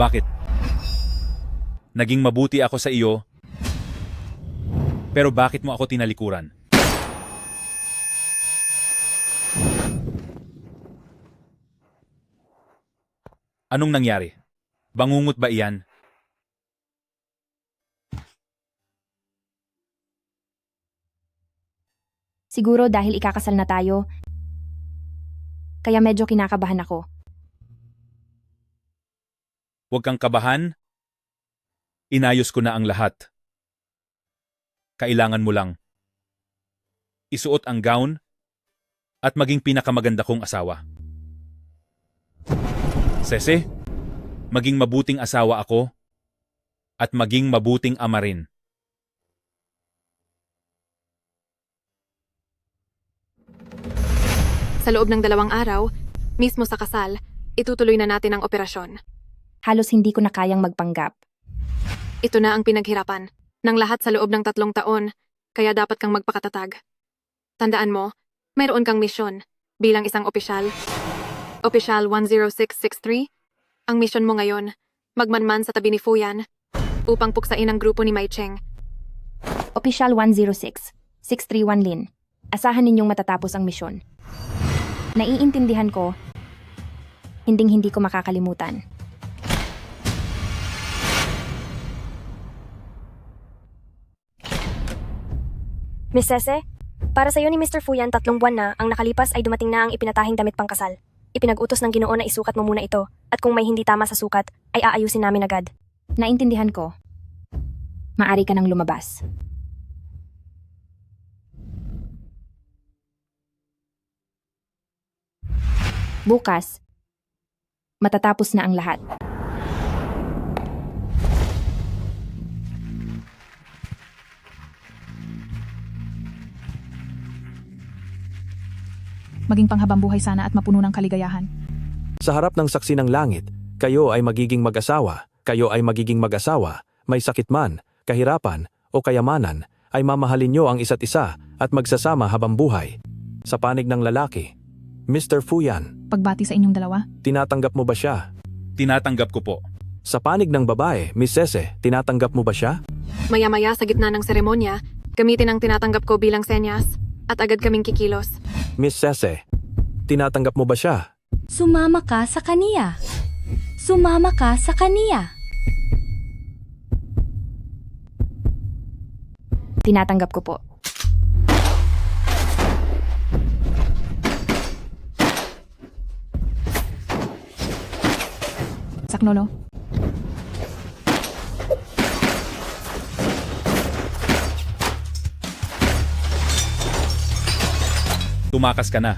Bakit? Naging mabuti ako sa iyo, pero bakit mo ako tinalikuran? Anong nangyari? Bangungot ba iyan? Siguro dahil ikakasal na tayo, kaya medyo kinakabahan ako. Huwag kang kabahan. Inayos ko na ang lahat. Kailangan mo lang isuot ang gown at maging pinakamaganda kong asawa. Sese, maging mabuting asawa ako at maging mabuting ama rin. Sa loob ng 2 araw, mismo sa kasal, itutuloy na natin ang operasyon. Halos hindi ko na kayang magpanggap. Ito na ang pinaghirapan ng lahat sa loob ng 3 taon, kaya dapat kang magpakatatag. Tandaan mo, mayroon kang misyon bilang isang opisyal. Opisyal 10663, ang misyon mo ngayon, magmanman sa tabi ni Fuyan upang puksain ang grupo ni Mai Cheng. Official 106, 631 Lin. Asahan ninyong matatapos ang misyon. Naiintindihan ko, hinding-hindi ko makakalimutan. Miss Sese, para sa'yo ni Mr. Fuyan 3 buwan na ang nakalipas ay dumating na ang ipinatahing damit pangkasal. Ipinag-utos ng Ginoo na isukat mo muna ito at kung may hindi tama sa sukat ay aayusin namin agad. Naintindihan ko. Maari ka nang lumabas. Bukas, matatapos na ang lahat. Maging panghabang buhay sana at mapuno ng kaligayahan. Sa harap ng saksi ng langit, kayo ay magiging mag-asawa, may sakit man, kahirapan, o kayamanan, ay mamahalin nyo ang isa't isa at magsasama habang buhay. Sa panig ng lalaki, Mr. Fuyan, Pagbati sa inyong dalawa, tinatanggap mo ba siya? Tinatanggap ko po. Sa panig ng babae, Miss Sese, tinatanggap mo ba siya? Maya-maya sa gitna ng seremonya, gamitin ang tinatanggap ko bilang senyas at agad kaming kikilos. Miss Sese, tinatanggap mo ba siya? Sumama ka sa kaniya. Sumama ka sa kaniya. Tinatanggap ko po. Saknolo. Tumakas ka na.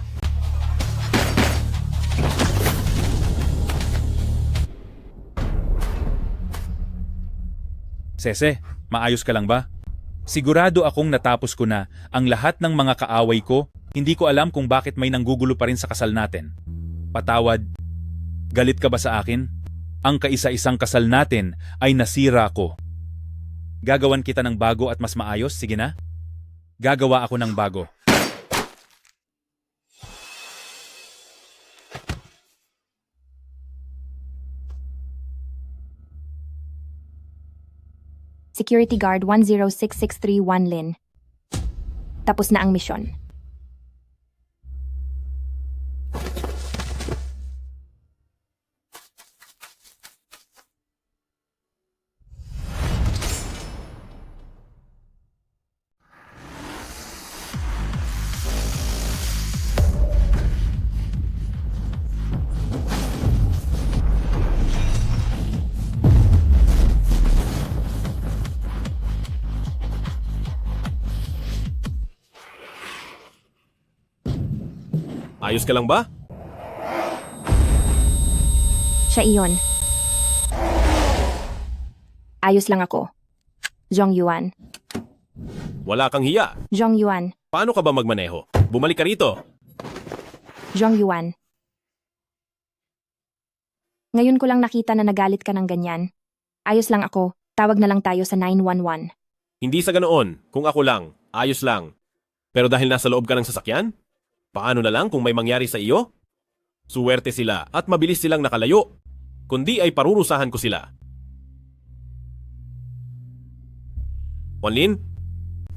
Sese, maayos ka lang ba? Sigurado akong natapos ko na ang lahat ng mga kaaway ko. Hindi ko alam kung bakit may nanggugulo pa rin sa kasal natin. Patawad, galit ka ba sa akin? Ang kaisa-isang kasal natin ay nasira ko. Gagawan kita ng bago at mas maayos, sige na? Gagawa ako ng bago. Security Guard 106631 Lin. Tapos na ang misyon. Ayos ka lang ba? Siya iyon. Ayos lang ako. Zhong Yuan. Wala kang hiya. Zhong Yuan. Paano ka ba magmaneho? Bumalik ka rito. Zhong Yuan. Ngayon ko lang nakita na nagalit ka ng ganyan. Ayos lang ako. Tawag na lang tayo sa 911. Hindi sa ganoon. Kung ako lang, ayos lang. Pero dahil nasa loob ka ng sasakyan, paano na lang kung may mangyari sa iyo? Suwerte sila at mabilis silang nakalayo. kundi ay parurusahan ko sila. Wanlin,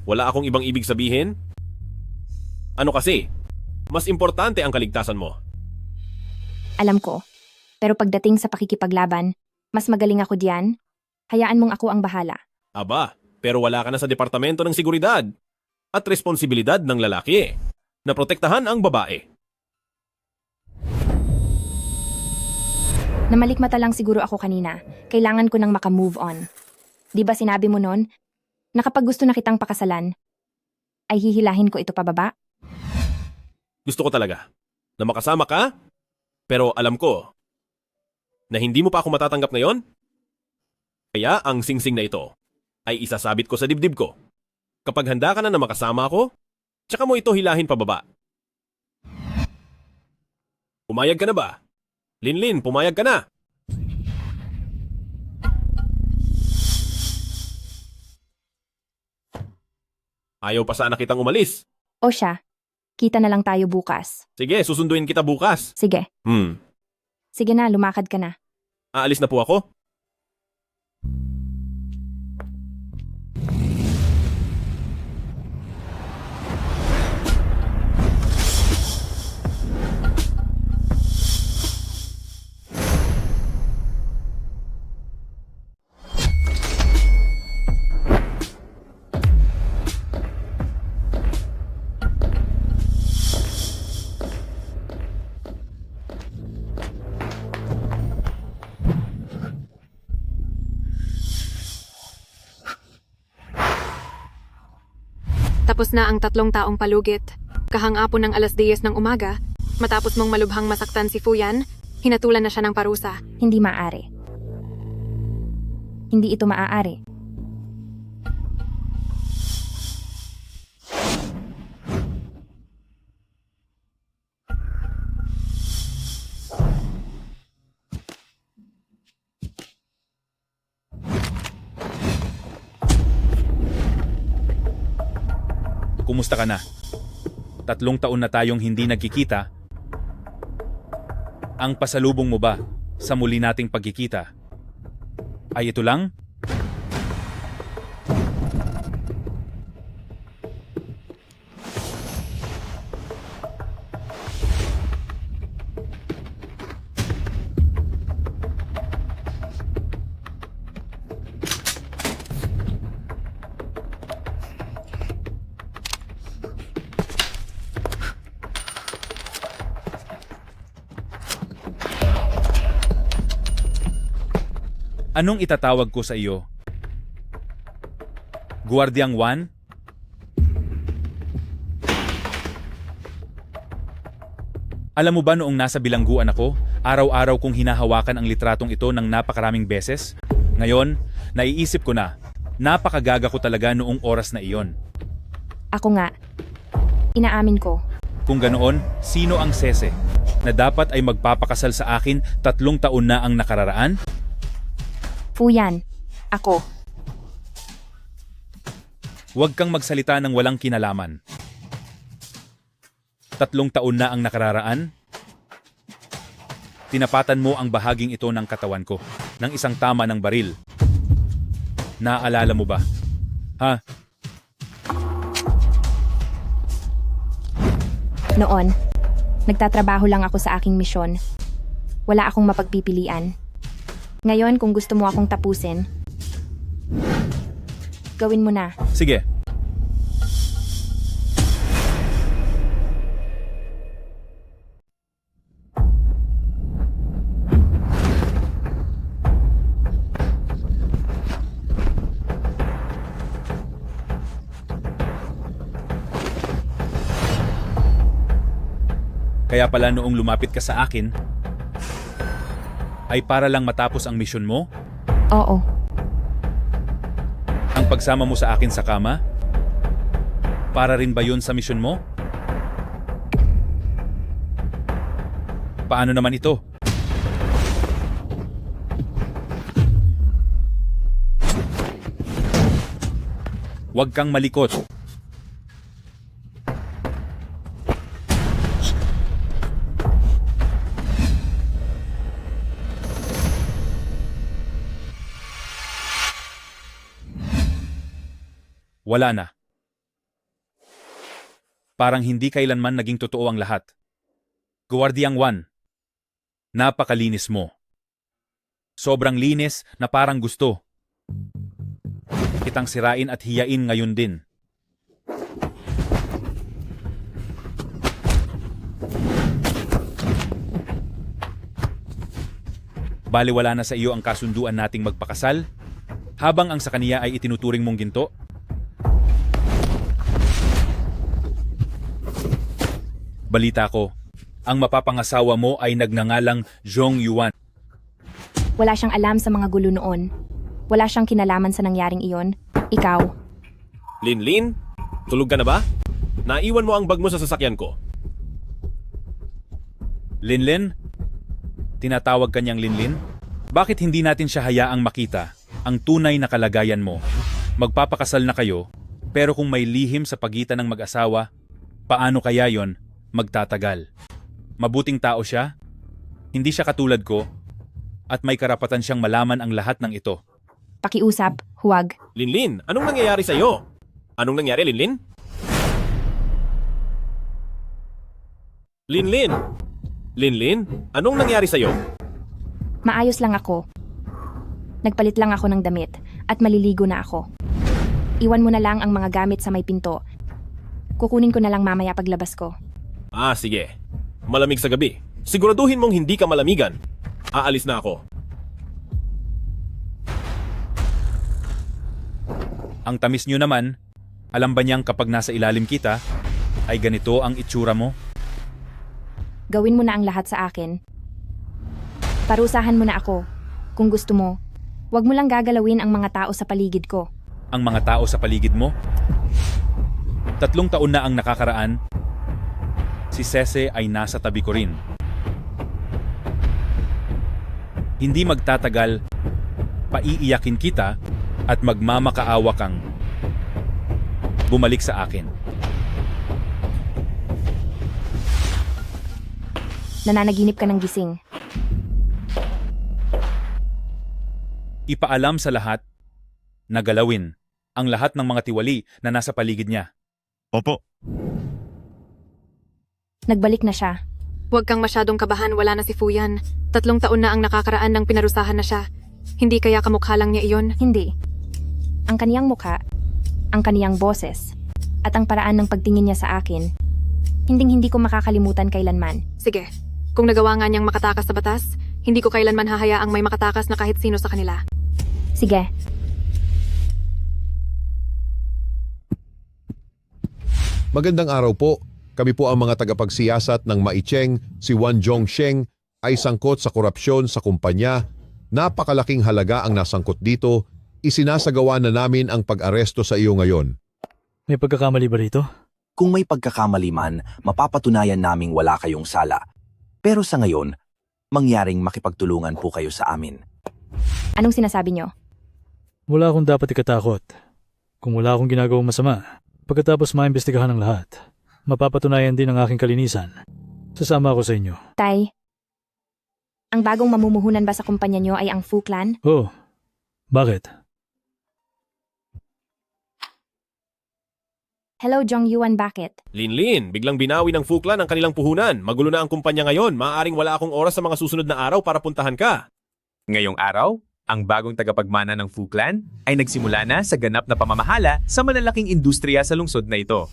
wala akong ibang ibig sabihin? Ano kasi? Mas importante ang kaligtasan mo. Alam ko. Pero pagdating sa pakikipaglaban, mas magaling ako diyan. Hayaan mong ako ang bahala. Aba, pero wala ka na sa Departamento ng Seguridad at responsibilidad ng lalaki na protektahan ang babae. Namalikmata lang siguro ako kanina. Kailangan ko nang makamove on. Di ba sinabi mo nun, na kapag gusto na kitang pakasalan, ay hihilahin ko ito pababa? Gusto ko talaga na makasama ka, pero alam ko na hindi mo pa ako matatanggap ngayon. Kaya ang singsing na ito ay isasabit ko sa dibdib ko. Kapag handa ka na makasama ako, tsaka mo ito hilahin pababa. Pumayag ka na ba? Linlin, pumayag ka na! Ayaw pa sana kitang umalis. O siya, kita na lang tayo bukas. Sige, susunduin kita bukas. Sige, sige na, lumakad ka na. Aalis na po ako. Tapos na ang 3 taong palugit. Kahangapon ng 10:00 ng umaga, matapos mong malubhang masaktan si Fuyan, hinatulan na siya ng parusa. Hindi maaari. Hindi ito maaari. Kumusta ka na? 3 taon na tayong hindi nagkikita. Ang pasalubong mo ba sa muli nating pagkikita ay ito lang? Anong itatawag ko sa iyo? Guardiang Juan? Alam mo ba noong nasa bilangguan ako, araw-araw kong hinahawakan ang litratong ito ng napakaraming beses? Ngayon, naiisip ko na, napakagaga ko talaga noong oras na iyon. Ako nga. Inaamin ko. Kung ganoon, sino ang sese na dapat ay magpapakasal sa akin 3 taon na ang nakararaan? Fuyan. Ako. Huwag kang magsalita ng walang kinalaman. 3 taon na ang nakararaan? Tinapatan mo ang bahaging ito ng katawan ko ng isang tama ng baril. Naaalala mo ba? Ha? Noon, nagtatrabaho lang ako sa aking misyon. Wala akong mapagpipilian. Ngayon, kung gusto mo akong tapusin, gawin mo na. Sige. Kaya pala noong lumapit ka sa akin, ay para lang matapos ang misyon mo? Oo. Ang pagsama mo sa akin sa kama? Para rin ba yun sa misyon mo? Paano naman ito? Huwag kang malikot. Wala na. Parang hindi kailanman naging totoo ang lahat. Guardiang 1, napakalinis mo. Sobrang linis na parang gusto kitang sirain at hiyain ngayon din. Baliwala na sa iyo ang kasunduan nating magpakasal, habang ang sa kaniya ay itinuturing mong ginto? Balita ko, ang mapapangasawa mo ay nagngangalang Zhong Yuan. Wala siyang alam sa mga gulo noon. Wala siyang kinalaman sa nangyaring iyon. Ikaw, Linlin, tulog ka na ba? Naiwan mo ang bag mo sa sasakyan ko. Linlin? Tinatawag kanyang Linlin? Bakit hindi natin siya hayaang makita ang tunay na kalagayan mo? Magpapakasal na kayo, pero kung may lihim sa pagitan ng mag-asawa, paano kaya yon magtatagal? Mabuting tao siya, hindi siya katulad ko, at may karapatan siyang malaman ang lahat ng ito. pakiusap, huwag. Linlin, anong nangyayari sa'yo? Anong nangyari, Linlin? Linlin! Linlin, anong nangyari sa'yo? Maayos lang ako. Nagpalit lang ako ng damit at maliligo na ako. Iwan mo na lang ang mga gamit sa may pinto. Kukunin ko na lang mamaya paglabas ko. Ah, sige. Malamig sa gabi. Siguraduhin mong hindi ka malamigan. Aalis na ako. Ang tamis niyo naman, alam ba niyang kapag nasa ilalim kita, ay ganito ang itsura mo? Gawin mo na ang lahat sa akin. Parusahan mo na ako. Kung gusto mo, huwag mo lang gagalawin ang mga tao sa paligid ko. Ang mga tao sa paligid mo? 3 taon na ang nakakaraan, si Cece ay nasa tabi ko rin. Hindi magtatagal, paiiyakin kita at magmamakaawa kang bumalik sa akin. Nananaginip ka ng gising. Ipaalam sa lahat na galawin ang lahat ng mga tiwali na nasa paligid niya. Opo. Nagbalik na siya. Huwag kang masyadong kabahan, wala na si Fuyan. 3 taon na ang nakakaraan ng pinarusahan na siya. Hindi kaya kamukha lang niya iyon? Hindi. Ang kaniyang mukha, ang kaniyang boses, at ang paraan ng pagtingin niya sa akin, hinding-hindi ko makakalimutan kailanman. Sige, kung nagawa nga niyang makatakas sa batas, hindi ko kailanman hahayaang may makatakas na kahit sino sa kanila. Sige, Magandang araw po. Kami po ang mga tagapagsiyasat ng Maicheng. Si Wan Zhongsheng ay sangkot sa korupsyon sa kumpanya. Napakalaking halaga ang nasangkot dito. Isinasagawa na namin ang pag-aresto sa iyo ngayon. May pagkakamali ba rito? Kung may pagkakamali man, mapapatunayan naming wala kayong sala. Pero sa ngayon, mangyaring makipagtulungan po kayo sa amin. anong sinasabi niyo? Wala akong dapat ikatakot. Kung wala akong ginagawang masama, pagkatapos maimbestigahan ang lahat, mapapatunayan din ang aking kalinisan. Sasama ako sa inyo. Tay, ang bagong mamumuhunan ba sa kumpanya niyo ay ang Fu Clan? Oh, bakit? Hello, Jong Yuan, bakit? Linlin, biglang binawi ng Fuklan ang kanilang puhunan. Magulo na ang kumpanya ngayon. Maaaring wala akong oras sa mga susunod na araw para puntahan ka. Ngayong araw, ang bagong tagapagmana ng Fu Clan ay nagsimula na sa ganap na pamamahala sa malalaking industriya sa lungsod na ito.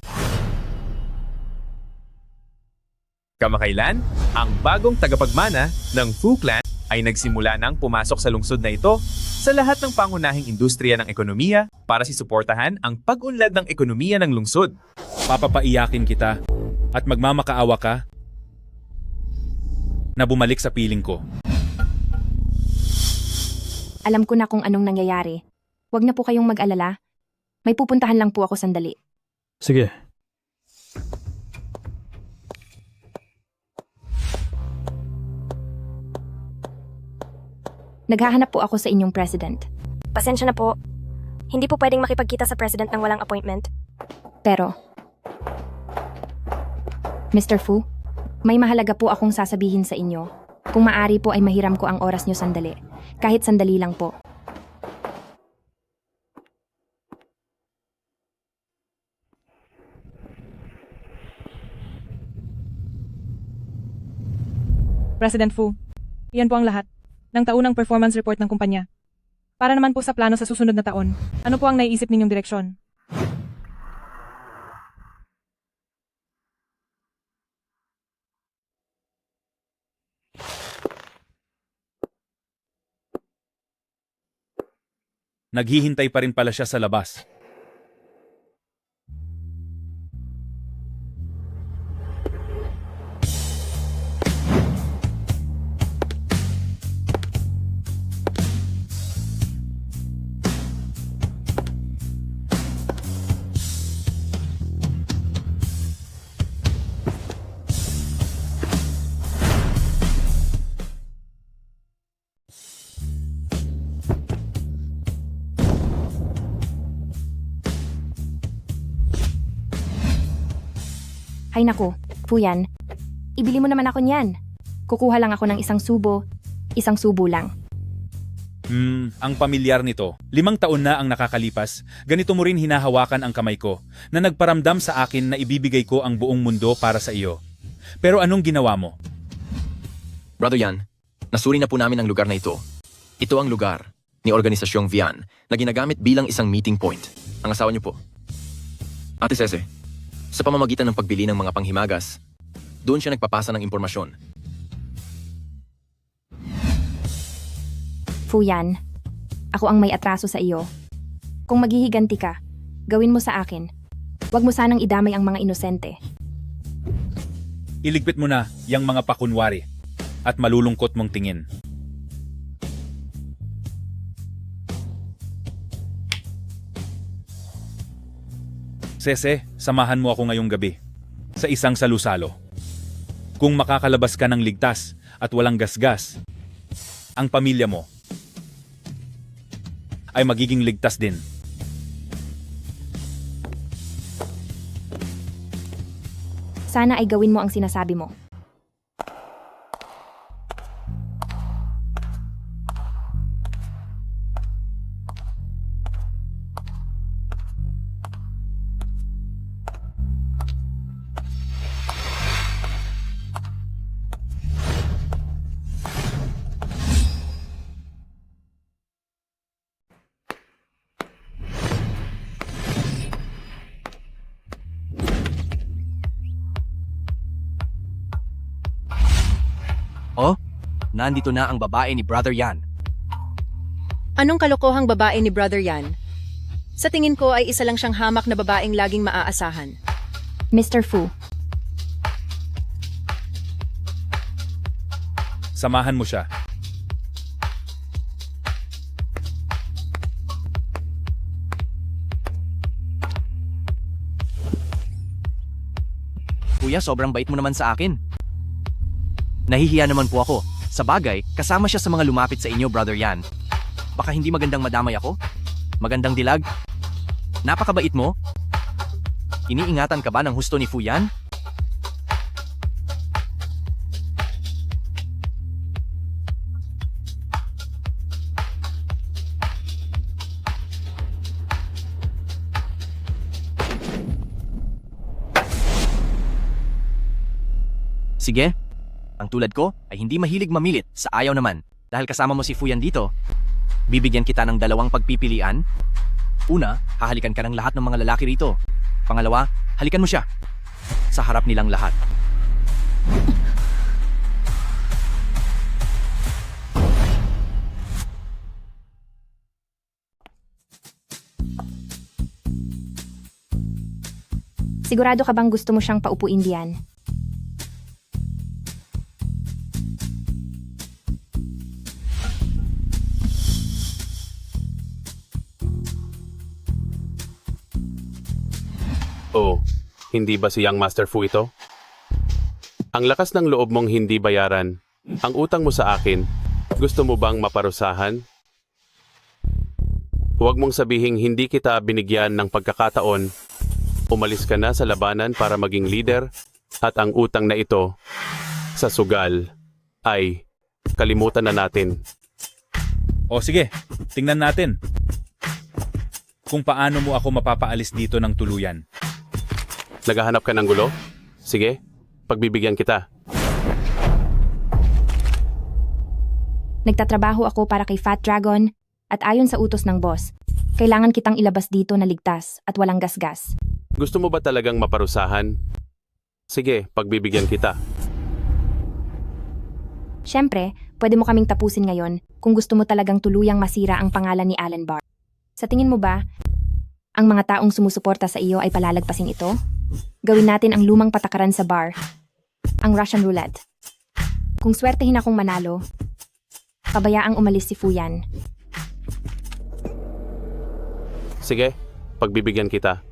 Kamakailan, ang bagong tagapagmana ng Fu Clan ay nagsimula nang pumasok sa lungsod na ito sa lahat ng pangunahing industriya ng ekonomiya para suportahan ang pag-unlad ng ekonomiya ng lungsod. Papapaiyakin kita at magmamakaawa ka na bumalik sa piling ko. Alam ko na kung anong nangyayari. Huwag na po kayong mag-alala. May pupuntahan lang po ako sandali. Sige. Naghahanap po ako sa inyong president. Pasensya na po. Hindi po pwedeng makipagkita sa president ng walang appointment. Pero, Mr. Fu, may mahalaga po akong sasabihin sa inyo. Kung maari po ay mahiram ko ang oras nyo sandali. Kahit sandali lang po. President Fu, iyan po ang lahat ng taunang performance report ng kumpanya. Para naman po sa plano sa susunod na taon, ano po ang naiisip ninyong direksyon? Naghihintay pa rin pala siya sa labas. Hay naku, Fuyan. Ibili mo naman ako niyan. Kukuha lang ako ng isang subo lang. Ang pamilyar nito. 5 taon na ang nakakalipas, ganito mo rin hinahawakan ang kamay ko na nagparamdam sa akin na ibibigay ko ang buong mundo para sa iyo. Pero anong ginawa mo? Brother Yan, nasuri na po namin ang lugar na ito. Ito ang lugar ni Organisasyong Vian na ginagamit bilang isang meeting point. Ang asawa niyo po. Ate Cece, sa pamamagitan ng pagbili ng mga panghimagas, doon siya nagpapasa ng impormasyon. Fuyan, ako ang may atraso sa iyo. Kung maghihiganti ka, gawin mo sa akin. Huwag mo sanang idamay ang mga inosente. Iligpit mo na yang mga pakunwari at malulungkot mong tingin. Sese, samahan mo ako ngayong gabi sa isang salusalo. Kung makakalabas ka ng ligtas at walang gasgas, ang pamilya mo ay magiging ligtas din. Sana ay gawin mo ang sinasabi mo. Oh, nandito na ang babae ni Brother Yan. Anong kalokohang babae ni Brother Yan? Sa tingin ko ay isa lang siyang hamak na babaeng laging maaasahan. Mr. Fu, Samahan mo siya. Kuya, sobrang bait mo naman sa akin. Nahihiya naman po ako. Sa bagay, kasama siya sa mga lumapit sa inyo, Brother Yan. Baka hindi magandang madamay ako? Magandang dilag? Napakabait mo? Iniingatan ka ba ng husto ni Fuyan? Sige, ang tulad ko ay hindi mahilig mamilit sa ayaw naman. Dahil kasama mo si Fuyan dito, bibigyan kita ng 2 pagpipilian. Una, hahalikan ka ng lahat ng mga lalaki rito. Pangalawa, halikan mo siya. Sa harap nilang lahat. sigurado ka bang gusto mo siyang paupuin diyan? Oh, hindi ba si Young Master Fu ito? Ang lakas ng loob mong hindi bayaran. Ang utang mo sa akin, gusto mo bang maparusahan? Huwag mong sabihing hindi kita binigyan ng pagkakataon. Umalis ka na sa labanan para maging leader at ang utang na ito sa sugal ay kalimutan na natin. O sige, tingnan natin kung paano mo ako mapapaalis dito ng tuluyan. Naghahanap ka ng gulo? Sige, pagbibigyan kita. Nagtatrabaho ako para kay Fat Dragon at ayon sa utos ng boss, kailangan kitang ilabas dito na ligtas at walang gasgas. Gusto mo ba talagang maparusahan? Sige, pagbibigyan kita. Siyempre, pwede mo kaming tapusin ngayon kung gusto mo talagang tuluyang masira ang pangalan ni Alan Barr. Sa tingin mo ba, ang mga taong sumusuporta sa iyo ay palalagpasin ito? Gawin natin ang lumang patakaran sa bar, ang Russian roulette. Kung swertehin akong manalo, pabayaang umalis si Fuyan. Sige, pagbibigyan kita.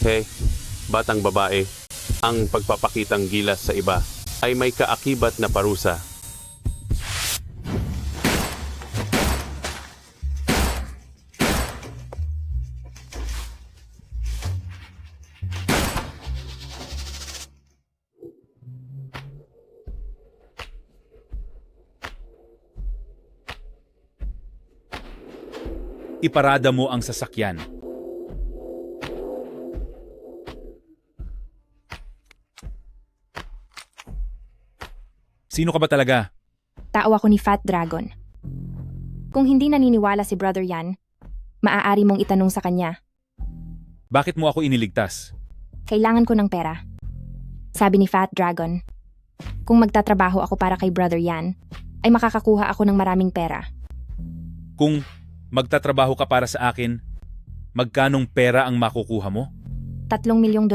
Hey, batang babae, ang pagpapakitang gilas sa iba ay may kaakibat na parusa. Iparada mo ang sasakyan. Sino ka ba talaga? Tao ako ni Fat Dragon. Kung hindi naniniwala si Brother Yan, maaari mong itanong sa kanya. Bakit mo ako iniligtas? Kailangan ko ng pera. Sabi ni Fat Dragon, kung magtatrabaho ako para kay Brother Yan, ay makakakuha ako ng maraming pera. Kung magtatrabaho ka para sa akin, magkanong pera ang makukuha mo? $3 milyong.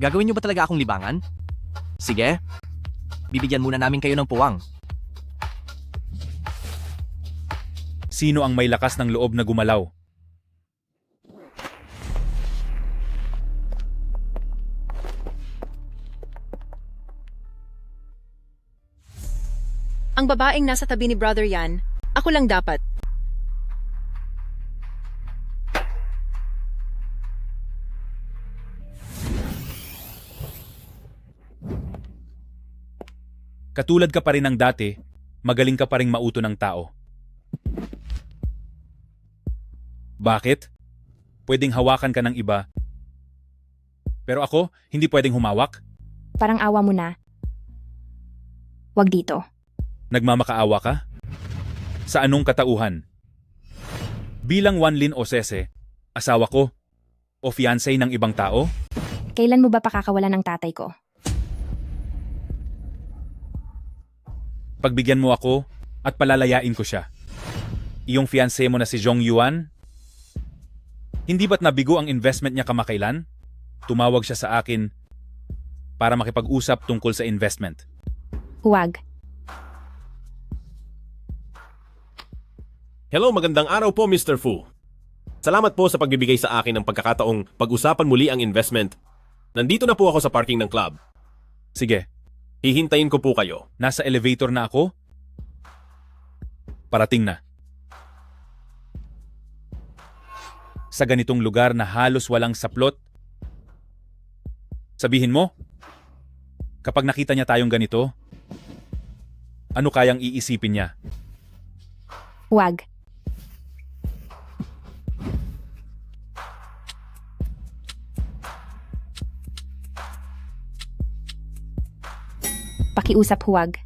Gagawin niyo ba talaga akong libangan? Sige. Bibigyan muna namin kayo ng puwang. Sino ang may lakas ng loob na gumalaw? Ang babaeng nasa tabi ni Brother Yan, ako lang dapat. Katulad ka pa rin ng dati, magaling ka pa rin mauto ng tao. Bakit? Pwedeng hawakan ka ng iba. Pero ako, hindi pwedeng humawak? Parang awa mo na. Wag dito. Nagmamakaawa ka? Sa anong katauhan? Bilang Wanlin o Sese, asawa ko, o fiancé ng ibang tao? Kailan mo ba pakakawalan ng tatay ko? Pagbigyan mo ako at palalayain ko siya. Iyong fiancé mo na si Jong Yuan? Hindi ba't nabigo ang investment niya kamakailan? Tumawag siya sa akin para makipag-usap tungkol sa investment. Huwag. Hello, magandang araw po Mr. Fu. Salamat po sa pagbibigay sa akin ng pagkakataong pag-usapan muli ang investment. Nandito na po ako sa parking ng club. Sige. Hihintayin ko po kayo. Nasa elevator na ako? Parating na. Sa ganitong lugar na halos walang saplot, sabihin mo, kapag nakita niya tayong ganito, ano kayang iisipin niya? Huwag. Pakiusap huwag.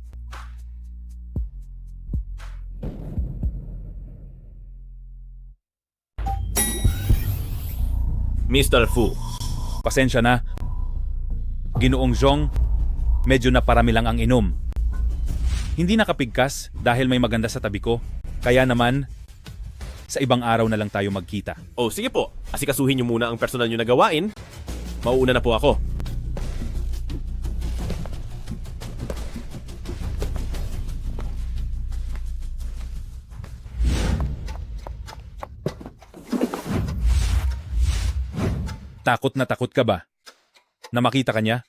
Mr. Fu. Pasensya na. Ginoong Zhong, medyo naparami lang ang inom. Hindi nakapigkas dahil may maganda sa tabi ko. Kaya naman, sa ibang araw na lang tayo magkita. Oh, sige po. Asikasuhin niyo muna ang personal niyo na gawain. Mauuna na po ako. Takot na takot ka ba? Na makita ka niya?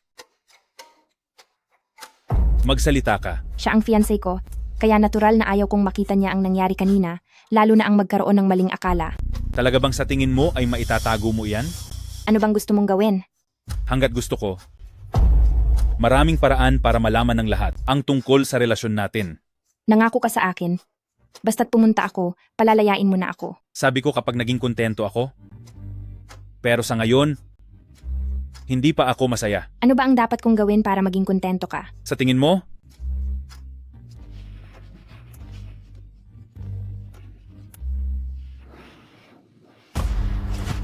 Magsalita ka. Siya ang fiancé ko, kaya natural na ayaw kong makita niya ang nangyari kanina, lalo na ang magkaroon ng maling akala. Talaga bang sa tingin mo ay maitatago mo iyan? Ano bang gusto mong gawin? Hanggat gusto ko. Maraming paraan para malaman ng lahat ang tungkol sa relasyon natin. Nangako ka sa akin. Basta't pumunta ako, palalayain mo na ako. Sabi ko kapag naging kontento ako. Pero sa ngayon, hindi pa ako masaya. Ano ba ang dapat kong gawin para maging kontento ka? Sa tingin mo?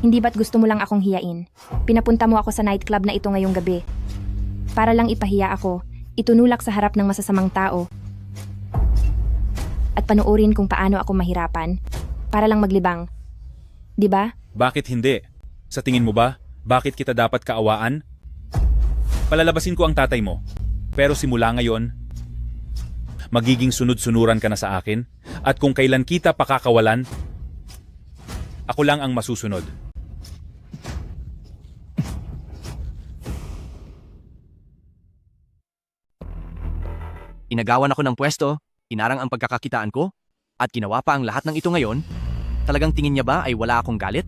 Hindi ba't gusto mo lang akong hiyain? Pinapunta mo ako sa nightclub na ito ngayong gabi. Para lang ipahiya ako, itunulak sa harap ng masasamang tao. At panoorin kung paano ako mahirapan. Para lang maglibang. Di ba? Bakit hindi? Sa tingin mo ba, bakit kita dapat kaawaan? Palalabasin ko ang tatay mo. Pero simula ngayon, magiging sunod-sunuran ka na sa akin. At kung kailan kita pakakawalan, ako lang ang masusunod. Inagawan ako ng pwesto, inarang ang pagkakakitaan ko, at ginawa pa ang lahat ng ito ngayon. Talagang tingin niya ba ay wala akong galit?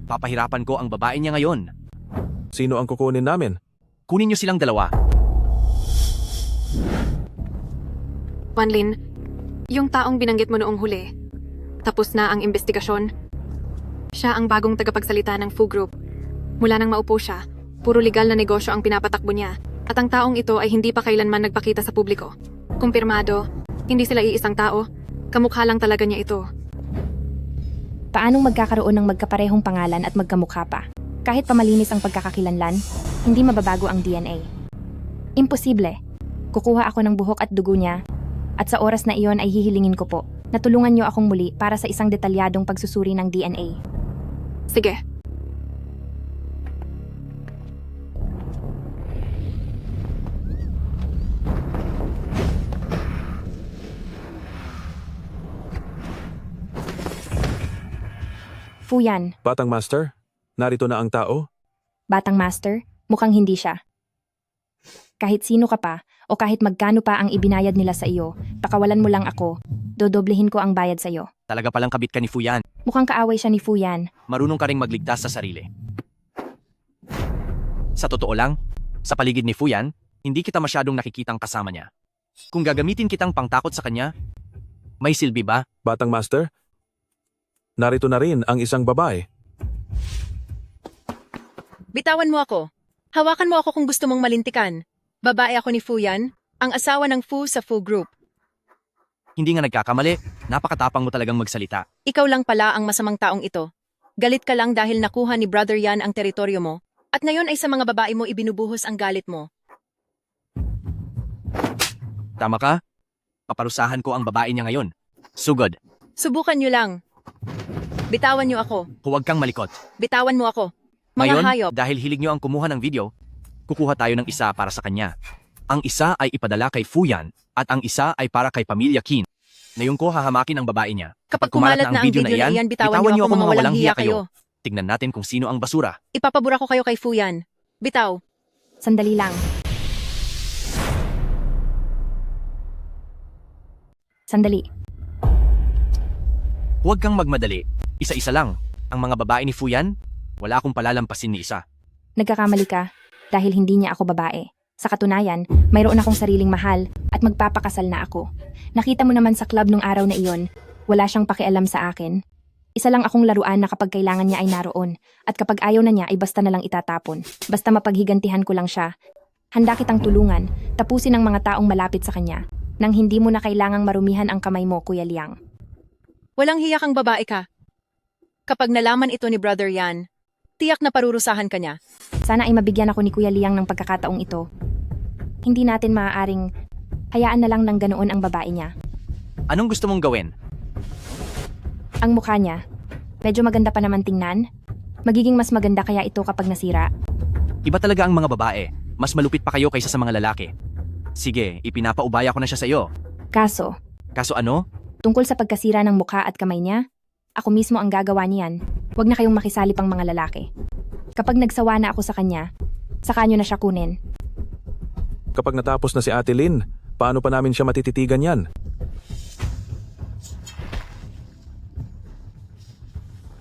Papahirapan ko ang babae niya ngayon. Sino ang kukunin namin? Kunin niyo silang dalawa. Wanlin, yung taong binanggit mo noong huli, tapos na ang investigasyon. Siya ang bagong tagapagsalita ng Fu Group. Mula nang maupo siya, puro legal na negosyo ang pinapatakbo niya, at ang taong ito ay hindi pa kailanman nagpakita sa publiko. Kumpirmado, hindi sila iisang tao, kamukha lang talaga niya ito. Paanong magkakaroon ng magkaparehong pangalan at magkamukha pa? Kahit pamalinis ang pagkakakilanlan, hindi mababago ang DNA. Imposible. Kukuha ako ng buhok at dugo niya, at sa oras na iyon ay hihilingin ko po na tulungan niyo akong muli para sa isang detalyadong pagsusuri ng DNA. Sige. Fuyan, Batang Master, narito na ang tao. Batang Master, mukhang hindi siya. Kahit sino ka pa, o kahit magkano pa ang ibinayad nila sa iyo, pakawalan mo lang ako, dodoblehin ko ang bayad sa iyo. Talaga palang kabit ka ni Fuyan. Mukhang kaaway siya ni Fuyan. Marunong ka ring magligtas sa sarili. Sa totoo lang, sa paligid ni Fuyan, hindi kita masyadong nakikitang kasama niya. Kung gagamitin kitang pangtakot sa kanya, may silbi ba? Batang Master, narito na rin ang isang babae. Bitawan mo ako. Hawakan mo ako kung gusto mong malintikan. Babae ako ni Fuyan, ang asawa ng Fu sa Fu Group. Hindi nga nagkakamali, napakatapang mo talagang magsalita. Ikaw lang pala ang masamang taong ito. Galit ka lang dahil nakuha ni Brother Yan ang teritoryo mo, at ngayon ay sa mga babae mo ibinubuhos ang galit mo. Tama ka? Paparusahan ko ang babae niya ngayon. Sugod. Subukan niyo lang. Bitawan niyo ako. Huwag kang malikot. Bitawan mo ako. Mga Ngayon, hayop. dahil hilig niyo ang kumuha ng video, kukuha tayo ng isa para sa kanya. Ang isa ay ipadala kay Fuyan at ang isa ay para kay Pamilya Qin. Ngayon ko hahamakin ang babae niya. Kapag kumalat na ang video na iyan, bitawan niyo ako mga walang hiya kayo. Tignan natin kung sino ang basura. Ipapabura ko kayo kay Fuyan. Bitaw. Sandali lang. Sandali. Huwag kang magmadali. Isa-isa lang. Ang mga babae ni Fuyan, wala akong palalampasin ni isa. Nagkakamali ka dahil hindi niya ako babae. Sa katunayan, mayroon akong sariling mahal at magpapakasal na ako. Nakita mo naman sa club nung araw na iyon, wala siyang pakialam sa akin. Isa lang akong laruan na kapag kailangan niya ay naroon at kapag ayaw na niya ay basta na lang itatapon. Basta mapaghigantihan ko lang siya. Handa kitang tulungan, tapusin ang mga taong malapit sa kanya nang hindi mo na kailangang marumihan ang kamay mo, Kuya Liang. Walang hiya kang babae ka. Kapag nalaman ito ni Brother Yan, tiyak na parurusahan ka niya. Sana ay mabigyan ako ni Kuya Liang ng pagkakataong ito. Hindi natin maaaring Hayaan na lang ng ganoon ang babae niya. Anong gusto mong gawin? Ang mukha niya, medyo maganda pa naman tingnan. Magiging mas maganda kaya ito kapag nasira. Iba talaga ang mga babae. Mas malupit pa kayo kaysa sa mga lalaki. Sige, ipinapaubaya ko na siya sa iyo. Kaso, Kaso ano? tungkol sa pagkasira ng mukha at kamay niya, ako mismo ang gagawa niyan. Huwag na kayong makisali pang mga lalaki. Kapag nagsawa na ako sa kanya, saka nyo na siya kunin. Kapag natapos na si Ate Lynn, paano pa namin siya matititigan yan?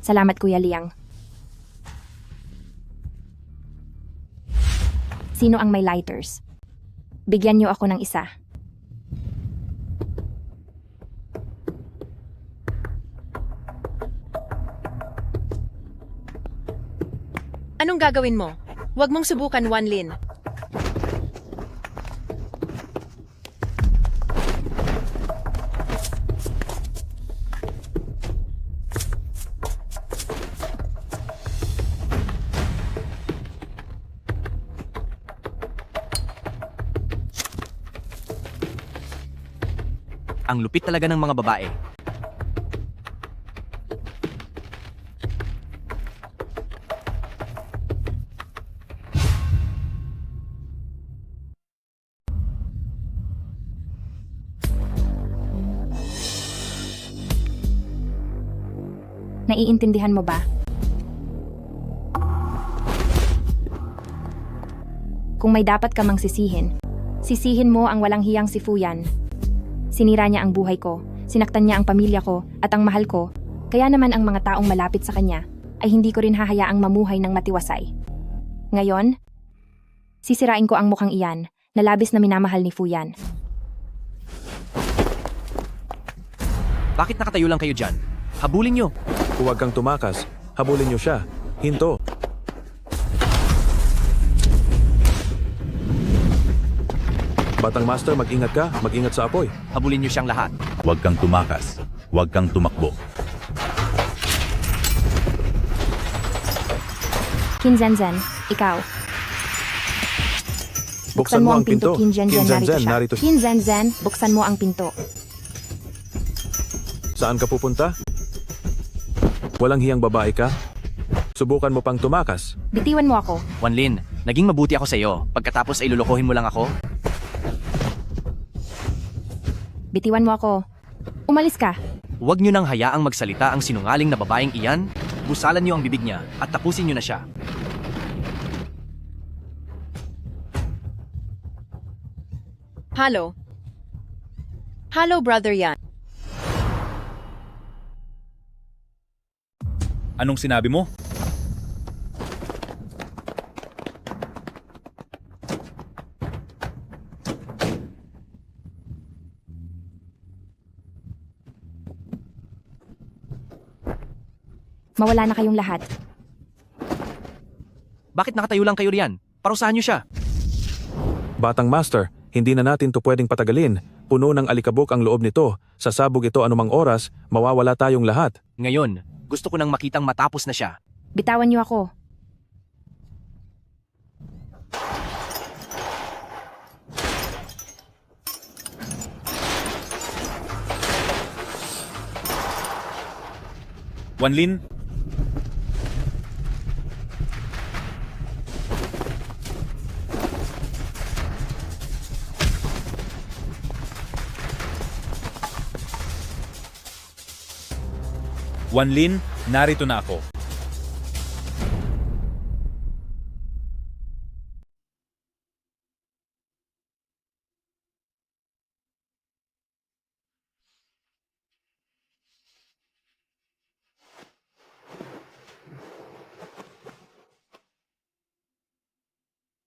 Salamat, Kuya Liang. Sino ang may lighters? Bigyan niyo ako ng isa. Anong gagawin mo? Huwag mong subukan, Wanlin. Ang lupit talaga ng mga babae. Naiintindihan mo ba? Kung may dapat ka mang sisihin, sisihin mo ang walang hiyang si Fuyan. Sinira niya ang buhay ko, sinaktan niya ang pamilya ko at ang mahal ko, kaya naman ang mga taong malapit sa kanya ay hindi ko rin hahayaang mamuhay ng matiwasay. Ngayon, sisirain ko ang mukhang iyan na labis na minamahal ni Fuyan. Bakit nakatayo lang kayo dyan? Habulin nyo! Huwag kang tumakas. Habulin niyo siya. Hinto. Batang Master, mag-ingat ka. Mag-ingat sa apoy. Habulin nyo siyang lahat. Huwag kang tumakas. Huwag kang tumakbo. Kinzenzen, ikaw. Buksan mo ang pinto. Kinzenzen, Kinzenzen, narito narito siya. Kinzenzen, buksan mo ang pinto. Saan ka pupunta? Walang hiyang babae ka? Subukan mo pang tumakas. Bitiwan mo ako. Wanlin, naging mabuti ako sa iyo. Pagkatapos ay lulukohin mo lang ako? Bitiwan mo ako. Umalis ka. Huwag nyo nang hayaang magsalita ang sinungaling na babaeng iyan. Busalan nyo ang bibig niya at tapusin nyo na siya. Halo. Halo, Brother Yan. Anong sinabi mo? Mawala na kayong lahat. Bakit nakatayo lang kayo riyan? Parusahan nyo siya. Batang Master, hindi na natin to pwedeng patagalin. Puno ng alikabok ang loob nito. Sasabog ito anumang oras, mawawala tayong lahat. Ngayon, gusto ko nang makitang matapos na siya. Bitawan niyo ako. Wanlin? Wanlin, narito na ako.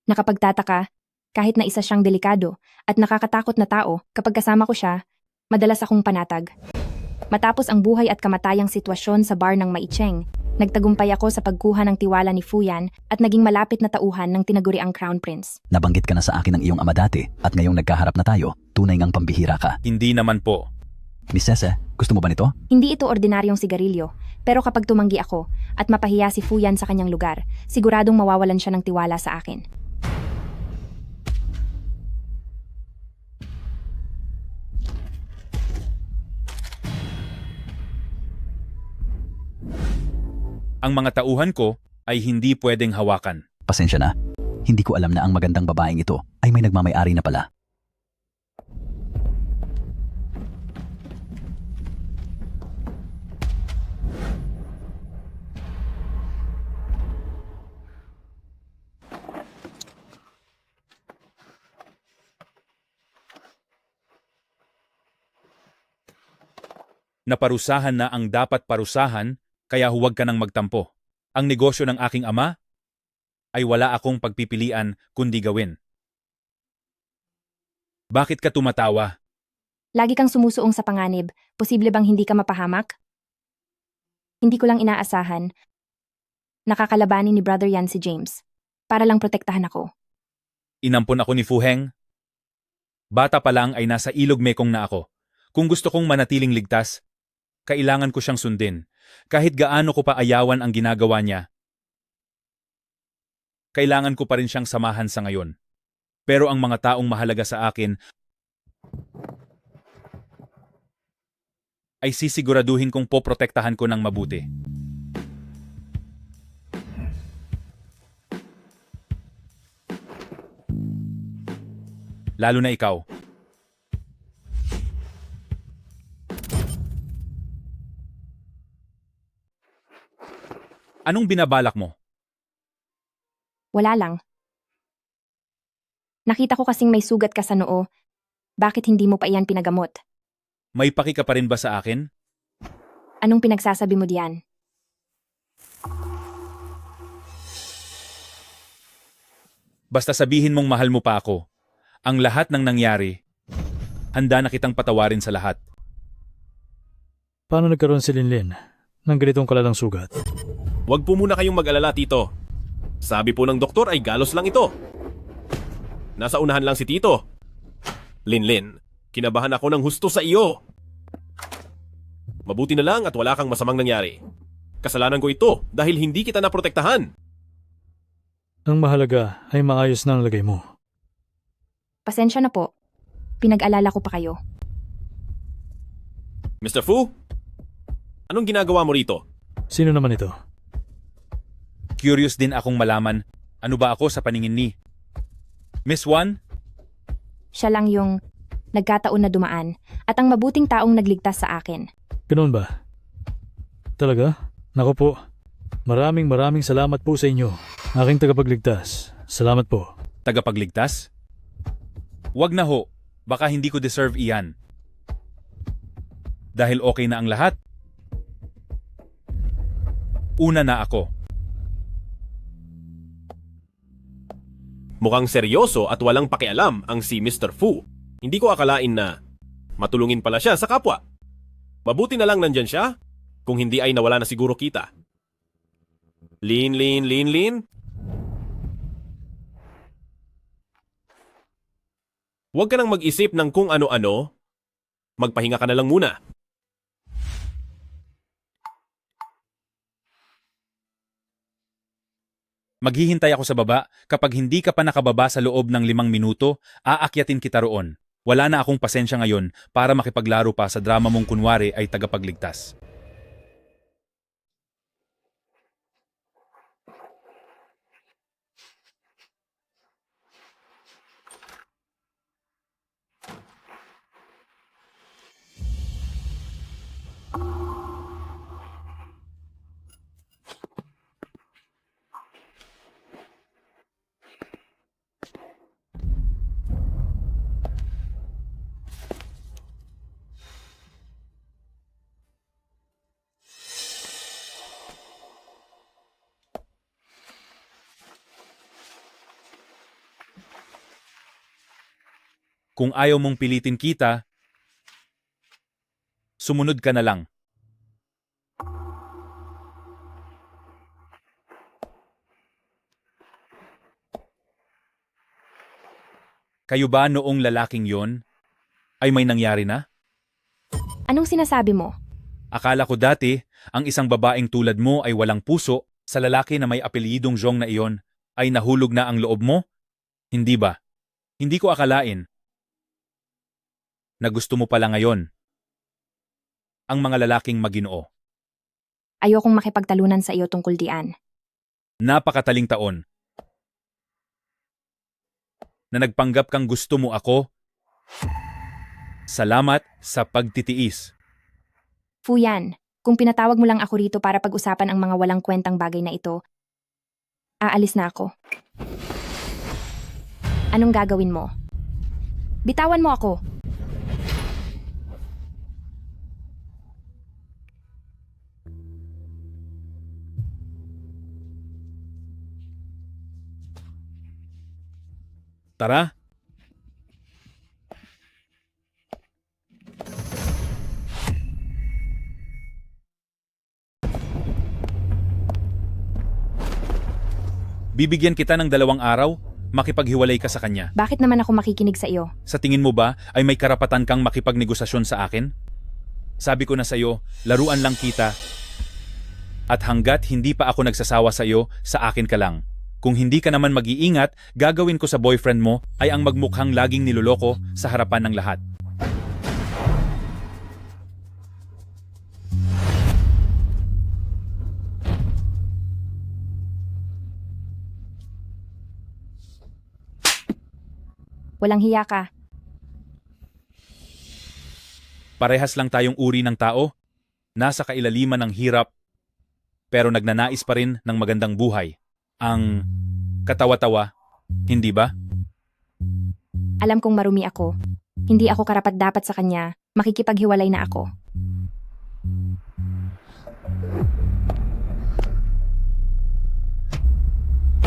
Nakapagtataka, kahit na isa siyang delikado at nakakatakot na tao, kapag kasama ko siya, madalas akong panatag. Matapos ang buhay at kamatayang sitwasyon sa bar ng Maicheng, nagtagumpay ako sa pagkuha ng tiwala ni Fuyan at naging malapit na tauhan ng tinaguriang Crown Prince. Nabanggit ka na sa akin ng iyong ama dati at ngayong nagkaharap na tayo, tunay ngang pambihira ka. Hindi naman po. Miss Cece, gusto mo ba nito? Hindi ito ordinaryong sigarilyo, pero kapag tumanggi ako at mapahiya si Fuyan sa kanyang lugar, siguradong mawawalan siya ng tiwala sa akin. Ang mga tauhan ko ay hindi pwedeng hawakan. Pasensya na. Hindi ko alam na ang magandang babaeng ito ay may nagmamay-ari na pala. Naparusahan na ang dapat parusahan, kaya huwag ka nang magtampo. Ang negosyo ng aking ama ay wala akong pagpipilian kundi gawin. Bakit ka tumatawa? Lagi kang sumusuong sa panganib. Posible bang hindi ka mapahamak? Hindi ko lang inaasahan. Nakakalabanin ni Brother Yan si James. Para lang protektahan ako. Inampon ako ni Fu Heng. Bata pa lang ay nasa ilog mekong na ako. Kung gusto kong manatiling ligtas, kailangan ko siyang sundin. Kahit gaano ko pa ayawan ang ginagawa niya, kailangan ko pa rin siyang samahan sa ngayon. Pero ang mga taong mahalaga sa akin ay sisiguraduhin kong poprotektahan ko ng mabuti. Lalo na ikaw. Anong binabalak mo? Wala lang. Nakita ko kasing may sugat ka sa noo. Bakit hindi mo pa iyan pinagamot? May paki ka pa rin ba sa akin? Anong pinagsasabi mo diyan? Basta sabihin mong mahal mo pa ako. Ang lahat ng nangyari, handa na kitang patawarin sa lahat. Paano nagkaroon si Linlin ng ganitong kalalang sugat? Huwag po muna kayong mag-alala, Tito. Sabi po ng doktor ay galos lang ito. Nasa unahan lang si Tito. Linlin, kinabahan ako ng husto sa iyo. Mabuti na lang at wala kang masamang nangyari. Kasalanan ko ito dahil hindi kita naprotektahan. Ang mahalaga ay maayos na ang lagay mo. Pasensya na po. Pinag-alala ko pa kayo. Mr. Fu, anong ginagawa mo rito? Sino naman ito? Curious din akong malaman, ano ba ako sa paningin ni Miss Wan? Siya lang yung nagkataon na dumaan at ang mabuting taong nagligtas sa akin. Ganoon ba? Talaga? Naku po. Maraming salamat po sa inyo. Aking tagapagligtas. Salamat po. Tagapagligtas? Wag na ho. Baka hindi ko deserve iyan. Dahil okay na ang lahat. Una na ako. Mukhang seryoso at walang pakialam ang si Mr. Fu. Hindi ko akalain na matulungin pala siya sa kapwa. Mabuti na lang nandyan siya. Kung hindi ay nawala na siguro kita. Lin. Huwag ka nang mag-isip ng kung ano-ano. Magpahinga ka na lang muna. Maghihintay ako sa baba. Kapag hindi ka pa nakababa sa loob ng 5 minuto, aakyatin kita roon. Wala na akong pasensya ngayon para makipaglaro pa sa drama mong kunwari ay tagapagligtas. Kung ayaw mong pilitin kita, sumunod ka na lang. Kayo ba noong lalaking yon ay may nangyari na? Anong sinasabi mo? Akala ko dati, ang isang babaeng tulad mo ay walang puso, sa lalaki na may apelyidong Zhong na iyon, ay nahulog na ang loob mo? Hindi ba? Hindi ko akalain na gusto mo pala ngayon ang mga lalaking maginoo. Ayokong makipagtalunan sa iyo tungkol diyan. Napakataling taon na nagpanggap kang gusto mo ako. Salamat sa pagtitiis. Fuyan, kung pinatawag mo lang ako rito para pag-usapan ang mga walang kwentang bagay na ito, aalis na ako. Anong gagawin mo? Bitawan mo ako. Tara. Bibigyan kita ng 2 araw, makipaghiwalay ka sa kanya. Bakit naman ako makikinig sa iyo? Sa tingin mo ba ay may karapatan kang makipagnegosasyon sa akin? Sabi ko na sa iyo, laruan lang kita. At hanggat hindi pa ako nagsasawa sa iyo, sa akin ka lang. Kung hindi ka naman mag-iingat, gagawin ko sa boyfriend mo ay ang magmukhang laging niloloko sa harapan ng lahat. Walang hiya ka. Parehas lang tayong uri ng tao, nasa kailaliman ng hirap, pero nagnanais pa rin ng magandang buhay. Ang katawa-tawa, hindi ba? Alam kong marumi ako. Hindi ako karapat-dapat sa kanya. Makikipaghiwalay na ako.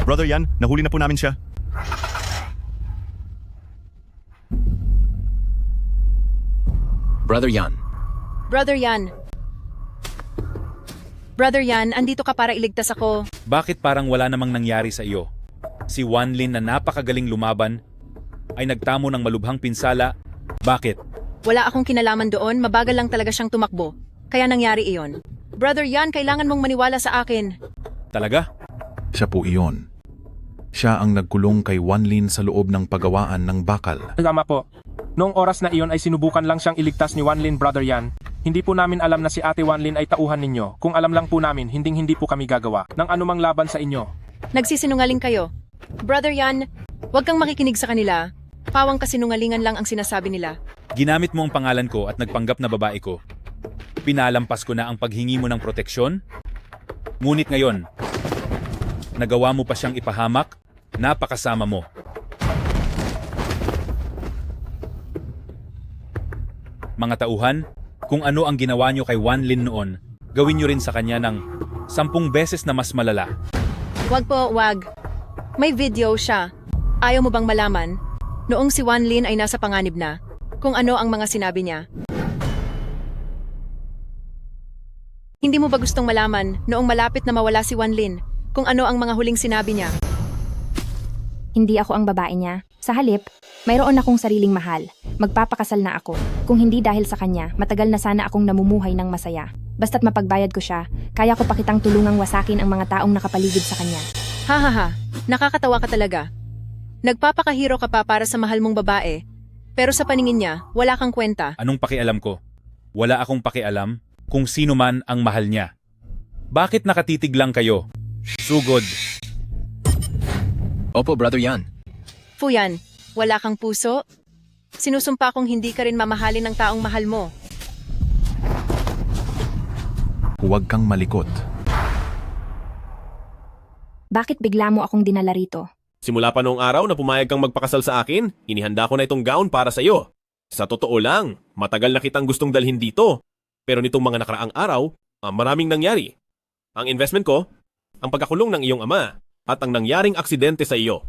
Brother Yan, nahuli na po namin siya. Brother Yan, Brother Yan. Brother Yan, andito ka para iligtas ako. Bakit parang wala namang nangyari sa iyo? Si Wanlin na napakagaling lumaban ay nagtamo ng malubhang pinsala. Bakit? Wala akong kinalaman doon, mabagal lang talaga siyang tumakbo. Kaya nangyari iyon. Brother Yan, kailangan mong maniwala sa akin. Talaga? Siya po iyon. Siya ang nagkulong kay Wanlin sa loob ng pagawaan ng bakal. Tama po. Noong oras na iyon ay sinubukan lang siyang iligtas ni Wanlin, Brother Yan. Hindi po namin alam na si Ate Wanlin ay tauhan ninyo. Kung alam lang po namin, hindi po kami gagawa ng anumang laban sa inyo. Nagsisinungaling kayo. Brother Yan, huwag kang makikinig sa kanila. Pawang kasinungalingan lang ang sinasabi nila. Ginamit mo ang pangalan ko at nagpanggap na babae ko. Pinalampas ko na ang paghingi mo ng proteksyon. Ngunit ngayon, nagawa mo pa siyang ipahamak, napakasama mo. Mga tauhan, kung ano ang ginawa nyo kay Wanlin noon, gawin nyo rin sa kanya ng 10 beses na mas malala. Wag po, wag. May video siya. Ayaw mo bang malaman? Noong si Wanlin ay nasa panganib na, kung ano ang mga sinabi niya. Hindi mo ba gustong malaman, noong malapit na mawala si Wanlin, kung ano ang mga huling sinabi niya? Hindi ako ang babae niya. Sa halip, mayroon akong sariling mahal. Magpapakasal na ako. Kung hindi dahil sa kanya, matagal na sana akong namumuhay ng masaya. Basta't mapagbayad ko siya, kaya ko pa kitang tulungang wasakin ang mga taong nakapaligid sa kanya. Ha ha ha, nakakatawa ka talaga. Nagpapakahiro ka pa para sa mahal mong babae, pero sa paningin niya, wala kang kwenta. Anong pakialam ko? Wala akong pakialam kung sino man ang mahal niya. Bakit nakatitig lang kayo? Sugod. Opo, Brother Yan. Fuyan, wala kang puso? Sinusumpa kong hindi ka rin mamahalin ng taong mahal mo. Huwag kang malikot. Bakit bigla mo akong dinala rito? Simula pa noong araw na pumayag kang magpakasal sa akin, inihanda ko na itong gown para sa iyo. Sa totoo lang, matagal na kitang gustong dalhin dito. Pero nitong mga nakaraang araw, maraming nangyari. Ang investment ko, ang pagkakulong ng iyong ama, at ang nangyaring aksidente sa iyo.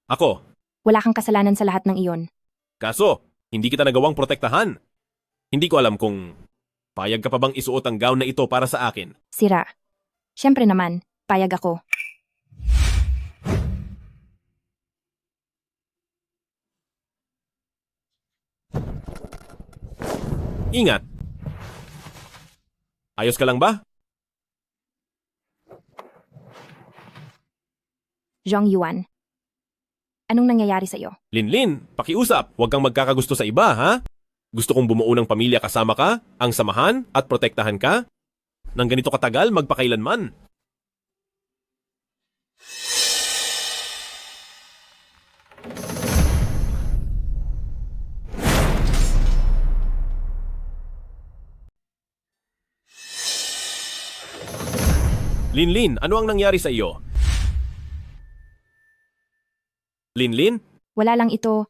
Ako. Wala kang kasalanan sa lahat ng iyon. Kaso, hindi kita nagawang protektahan. Hindi ko alam kung payag ka pa bang isuot ang gown na ito para sa akin. Sira. Siyempre naman, payag ako. Ingat. Ayos ka lang ba? Zhong Yuan. Anong nangyayari sa iyo? Linlin, pakiusap. Huwag kang magkakagusto sa iba, ha? Gusto kong bumuo ng pamilya kasama ka, ang samahan at protektahan ka. Nang ganito katagal magpakailanman. Linlin, ano ang nangyari sa iyo? Linlin? Wala lang ito.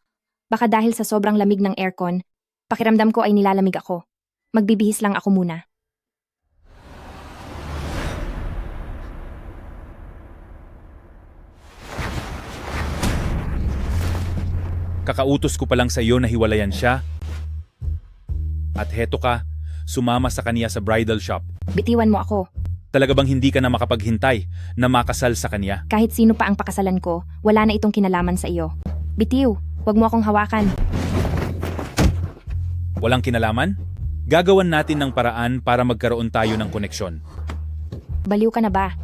Baka dahil sa sobrang lamig ng aircon, pakiramdam ko ay nilalamig ako. Magbibihis lang ako muna. Kakautos ko pa lang sa iyo na hiwalayan siya. At heto ka, sumama sa kaniya sa bridal shop. Bitiwan mo ako. Talaga bang hindi ka na makapaghintay na makasal sa kanya? Kahit sino pa ang pakasalan ko, wala na itong kinalaman sa iyo. Bitiw, huwag mo akong hawakan. Walang kinalaman? Gagawan natin ng paraan para magkaroon tayo ng koneksyon. Baliw ka na ba?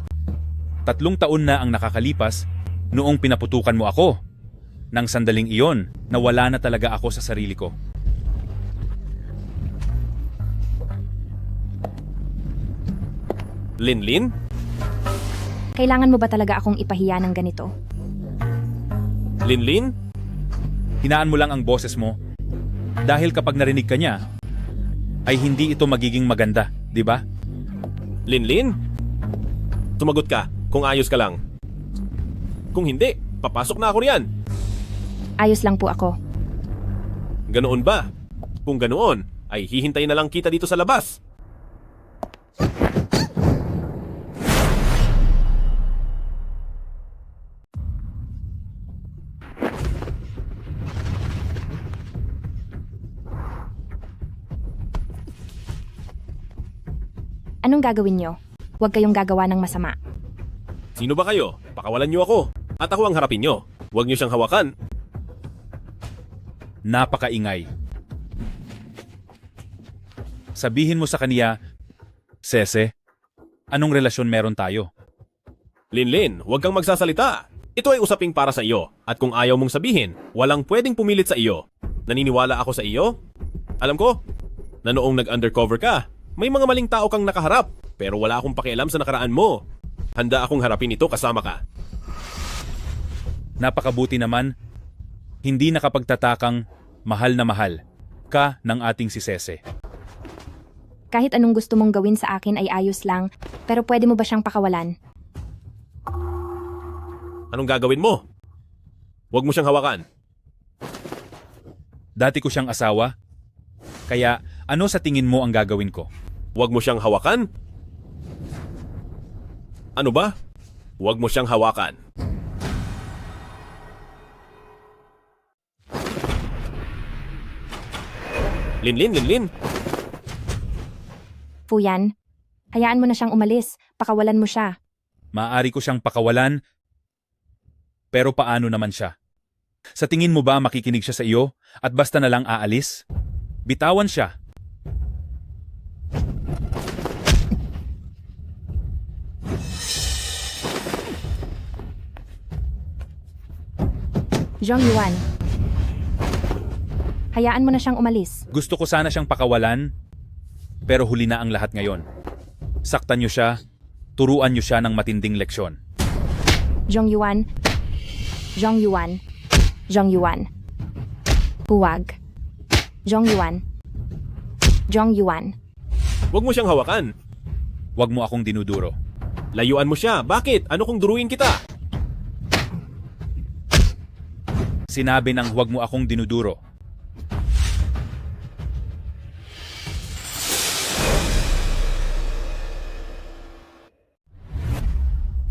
3 taon na ang nakakalipas noong pinaputukan mo ako. Nang sandaling iyon, nawala na talaga ako sa sarili ko. Linlin? Kailangan mo ba talaga akong ipahiya ng ganito? Linlin? Hinaan mo lang ang boses mo. Dahil kapag narinig ka niya, ay hindi ito magiging maganda, di ba? Linlin? Tumagot ka kung ayos ka lang. Kung hindi, papasok na ako riyan. Ayos lang po ako. Ganoon ba? Kung ganoon, ay hihintay na lang kita dito sa labas. Anong gagawin niyo? Huwag kayong gagawa ng masama. Sino ba kayo? Pakawalan niyo ako. At ako ang harapin niyo. Huwag niyo siyang hawakan. Napakaingay. Sabihin mo sa kaniya, Sese, anong relasyon meron tayo? Linlin, huwag kang magsasalita. Ito ay usaping para sa iyo. At kung ayaw mong sabihin, walang pwedeng pumilit sa iyo. Naniniwala ako sa iyo? Alam ko, na noong nag-undercover ka, may mga maling tao kang nakaharap. Pero wala akong pakialam sa nakaraan mo. Handa akong harapin ito kasama ka. Napakabuti naman, hindi nakapagtatakang mahal na mahal ka ng ating si Sese. Kahit anong gusto mong gawin sa akin ay ayos lang, pero pwede mo ba siyang pakawalan? Anong gagawin mo? Huwag mo siyang hawakan. Dati ko siyang asawa, kaya ano sa tingin mo ang gagawin ko? Huwag mo siyang hawakan? Ano ba? Huwag mo siyang hawakan. Linlin. Fuyan, hayaan mo na siyang umalis. Pakawalan mo siya. Maaari ko siyang pakawalan, pero paano naman siya? Sa tingin mo ba makikinig siya sa iyo at basta na lang aalis? Bitawan siya. Zhongyuan, hayaan mo na siyang umalis. Gusto ko sana siyang pakawalan, pero huli na ang lahat ngayon. Saktan niyo siya, turuan niyo siya ng matinding leksyon. Zhongyuan. Huwag. Zhongyuan. Huwag mo siyang hawakan. Huwag mo akong dinuduro. Layuan mo siya. Bakit? Ano kung duruin kita? Sinabi ng huwag mo akong dinuduro.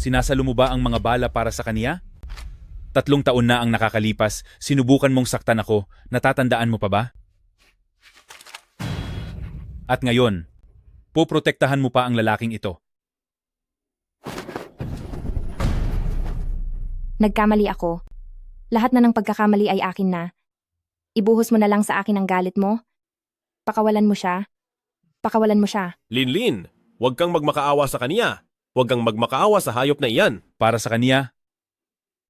Sinasalo mo ba ang mga bala para sa kaniya? 3 taon na ang nakakalipas, sinubukan mong saktan ako, natatandaan mo pa ba? At ngayon, poprotektahan mo pa ang lalaking ito. Nagkamali ako. Lahat na ng pagkakamali ay akin na. Ibuhos mo na lang sa akin ang galit mo. Pakawalan mo siya. Linlin, huwag kang magmakaawa sa kaniya. Huwag kang magmakaawa sa hayop na iyan. Para sa kaniya,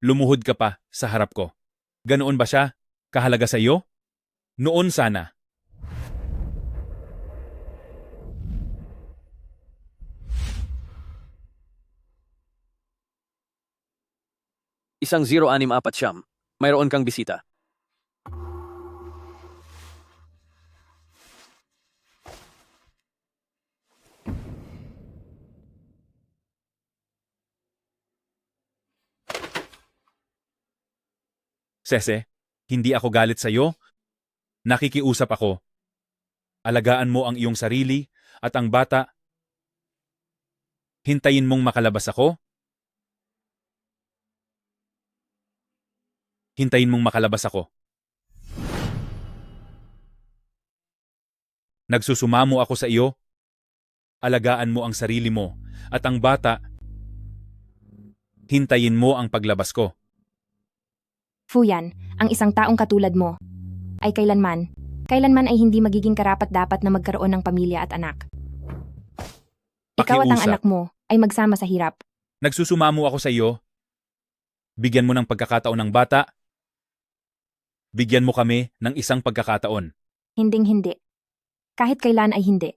lumuhod ka pa sa harap ko. Ganoon ba siya? Kahalaga sa iyo? Noon sana. 1064. Mayroon kang bisita. Sese, hindi ako galit sa iyo. Nakikiusap ako. Alagaan mo ang iyong sarili at ang bata. Hintayin mong makalabas ako. Hintayin mong makalabas ako. Nagsusumamo ako sa iyo. Alagaan mo ang sarili mo at ang bata. Hintayin mo ang paglabas ko. Fuyan, ang isang taong katulad mo, ay kailanman ay hindi magiging karapat-dapat na magkaroon ng pamilya at anak. Ikaw at ang Pakiusap. anak mo ay magsama sa hirap. Nagsusumamo ako sa iyo. Bigyan mo ng pagkakataon ng bata. Bigyan mo kami ng isang pagkakataon. Hinding-hindi. Kahit kailan ay hindi.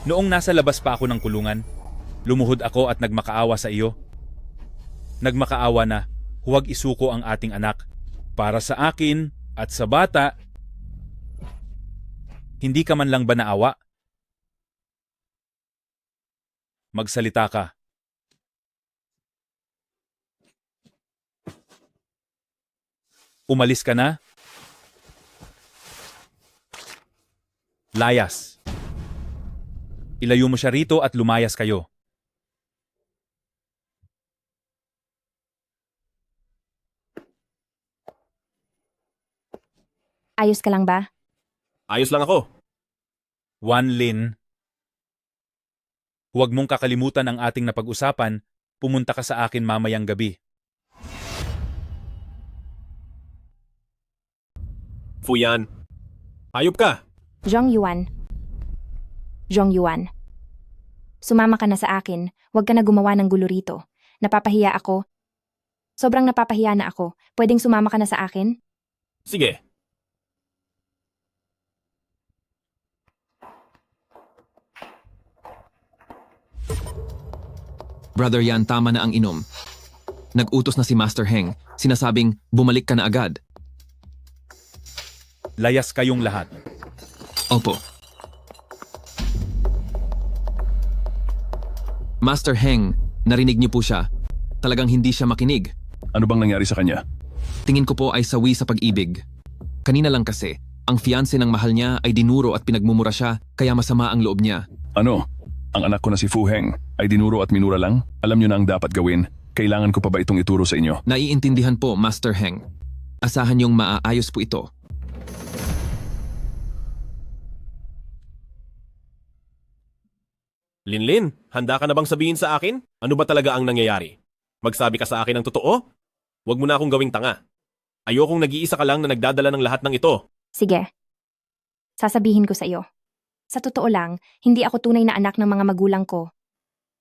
Noong nasa labas pa ako ng kulungan, lumuhod ako at nagmakaawa sa iyo. Nagmakaawa na huwag isuko ang ating anak. Para sa akin at sa bata, hindi ka man lang ba naawa? Magsalita ka. Umalis ka na? Layas. Ilayo mo siya rito at lumayas kayo. Ayos ka lang ba? Ayos lang ako. Wanlin, huwag mong kakalimutan ang ating napag-usapan. Pumunta ka sa akin mamayang gabi. Fuyan, hayop ka. Zhong Yuan. Sumama ka na sa akin. Huwag ka na gumawa ng gulo rito. Napapahiya ako. Sobrang napapahiya na ako. Pwedeng sumama ka na sa akin? Sige. Brother Yan, tama na ang inom. Nag-utos na si Master Heng. Sinasabing, bumalik ka na agad. Layas kayong lahat. Opo. Master Heng, narinig niyo po siya. Talagang hindi siya makinig. Ano bang nangyari sa kanya? Tingin ko po ay sawi sa pag-ibig. Kanina lang kasi, ang fiancé ng mahal niya ay dinuro at pinagmumura siya, kaya masama ang loob niya. Ano? Ang anak ko na si Fu Heng ay dinuro at minura lang? Alam niyo na ang dapat gawin. Kailangan ko pa ba itong ituro sa inyo? Naiintindihan po, Master Heng. Asahan niyong maaayos po ito. Linlin, handa ka na bang sabihin sa akin? Ano ba talaga ang nangyayari? Magsabi ka sa akin ng totoo? Huwag mo na akong gawing tanga. Ayokong nag-iisa ka lang na nagdadala ng lahat ng ito. Sige. Sasabihin ko sa iyo. Sa totoo lang, hindi ako tunay na anak ng mga magulang ko.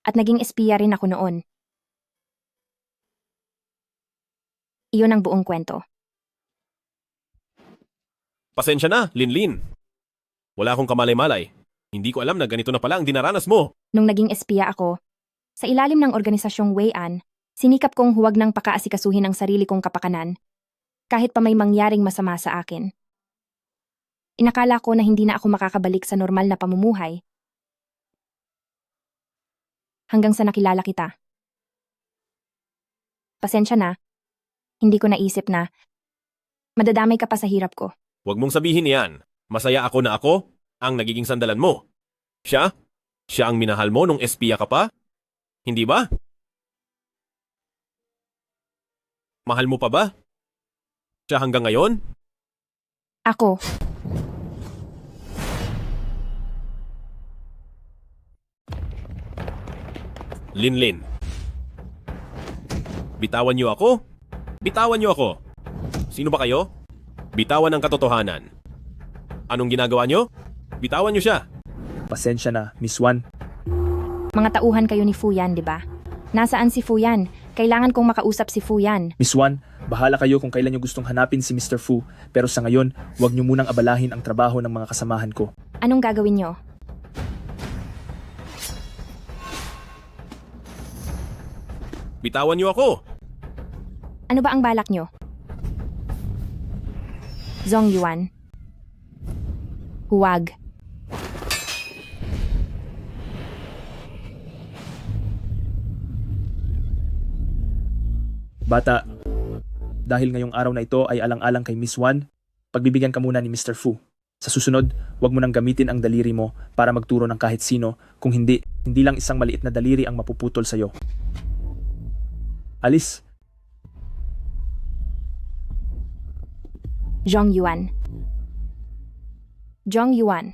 At naging espiya rin ako noon. Iyon ang buong kwento. Pasensya na, Linlin. Wala akong kamalay-malay. Hindi ko alam na ganito na pala ang dinaranas mo. Nung naging espiya ako, sa ilalim ng organisasyong Wei-an, sinikap kong huwag nang pakaasikasuhin ang sarili kong kapakanan, kahit pa may mangyaring masama sa akin. Inakala ko na hindi na ako makakabalik sa normal na pamumuhay. Hanggang sa nakilala kita. Pasensya na, hindi ko naisip na madadamay ka pa sa hirap ko. Huwag mong sabihin yan. Masaya ako na ako ang nagiging sandalan mo. Siya? Siya ang minahal mo nung espiya ka pa? Hindi ba? Mahal mo pa ba? Siya hanggang ngayon? Ako. Linlin. Bitawan niyo ako? Bitawan niyo ako. Sino ba kayo? Bitawan ang katotohanan. Anong ginagawa niyo? Bitawan niyo siya. Pasensya na, Miss Wan. Mga tauhan kayo ni Fuyan, di ba? Nasaan si Fuyan? Kailangan kong makausap si Fu Yan. Miss Wan, bahala kayo kung kailan nyo gustong hanapin si Mr. Fu, pero sa ngayon, huwag nyo munang abalahin ang trabaho ng mga kasamahan ko. Anong gagawin nyo? Bitawan niyo ako! Ano ba ang balak nyo? Zhong Yuan. Huwag. Bata, dahil ngayong araw na ito ay alang-alang kay Miss Wan, pagbibigyan ka muna ni Mr. Fu. Sa susunod, huwag mo nang gamitin ang daliri mo para magturo ng kahit sino, kung hindi lang isang maliit na daliri ang mapuputol sa'yo. Alis. Zhong Yuan. Zhong Yuan.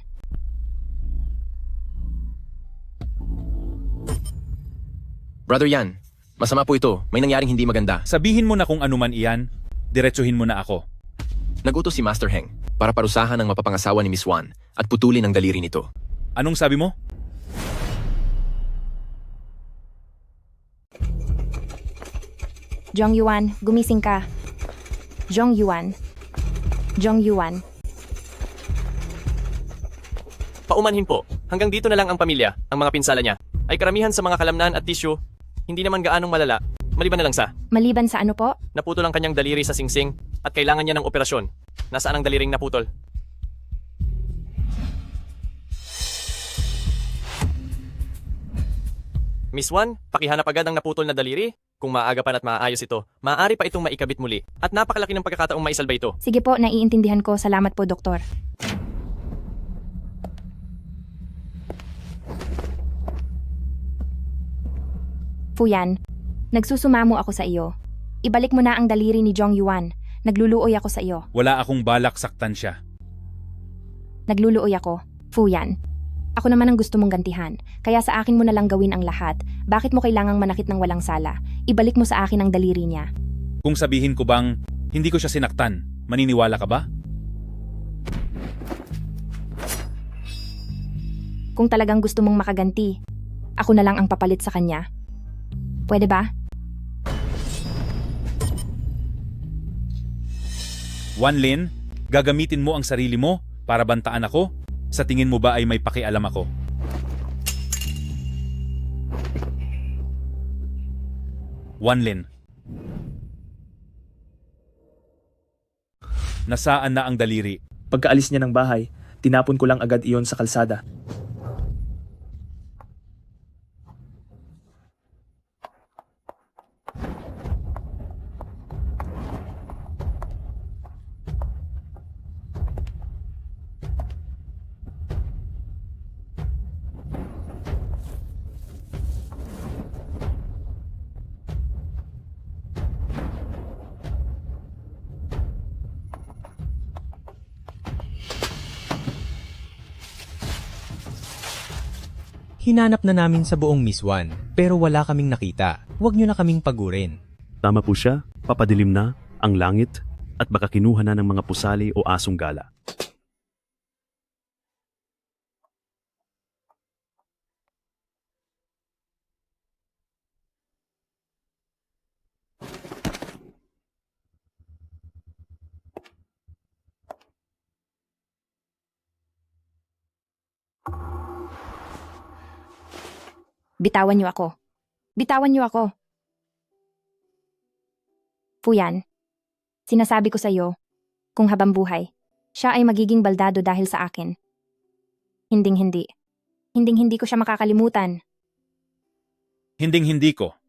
Brother Yan, masama po ito. May nangyaring hindi maganda. Sabihin mo na kung ano man iyan, diretsuhin mo na ako. Nagutos si Master Heng para parusahan ang mapapangasawa ni Miss Wan at putulin ang daliri nito. Anong sabi mo? Zhong Yuan, gumising ka. Zhong Yuan. Zhong Yuan. Paumanhin po. Hanggang dito na lang ang pamilya, ang mga pinsala niya. Ay karamihan sa mga kalamnan at tisyo, hindi naman gaanong malala. Maliban na lang sa Maliban sa ano po? naputol ang kanyang daliri sa singsing at kailangan niya ng operasyon. Nasaan ang daliring naputol? Miss Wan, pakihanap agad ang naputol na daliri. Kung maaga pa at maaayos ito, maaari pa itong maikabit muli. At napakalaki ng pagkakataong maisalba ito. Sige po, naiintindihan ko. Salamat po, Doktor. Fuyan, nagsusumamo ako sa iyo. Ibalik mo na ang daliri ni Zhong Yuan. Nagluluoy ako sa iyo. Wala akong balak saktan siya. Nagluluoy ako. Fuyan. Ako naman ang gusto mong gantihan. Kaya sa akin mo na lang gawin ang lahat. Bakit mo kailangang manakit ng walang sala? Ibalik mo sa akin ang daliri niya. Kung sabihin ko bang hindi ko siya sinaktan, maniniwala ka ba? Kung talagang gusto mong makaganti, ako na lang ang papalit sa kanya. Pwede ba? Wanlin, gagamitin mo ang sarili mo para bantaan ako? Sa tingin mo ba ay may pakialam ako? Wanlin. Nasaan na ang daliri? Pagkaalis niya ng bahay, tinapon ko lang agad iyon sa kalsada. Hinanap na namin sa buong Miss Wan, pero wala kaming nakita. Huwag nyo na kaming pagurin. Tama po siya, papadilim na ang langit at baka kinuha na ng mga pusali o asong gala. Bitawan niyo ako. Bitawan niyo ako. Fuyan, sinasabi ko sa iyo, kung habang buhay, siya ay magiging baldado dahil sa akin. Hinding-hindi. Hinding-hindi ko siya makakalimutan. Hinding-hindi ko.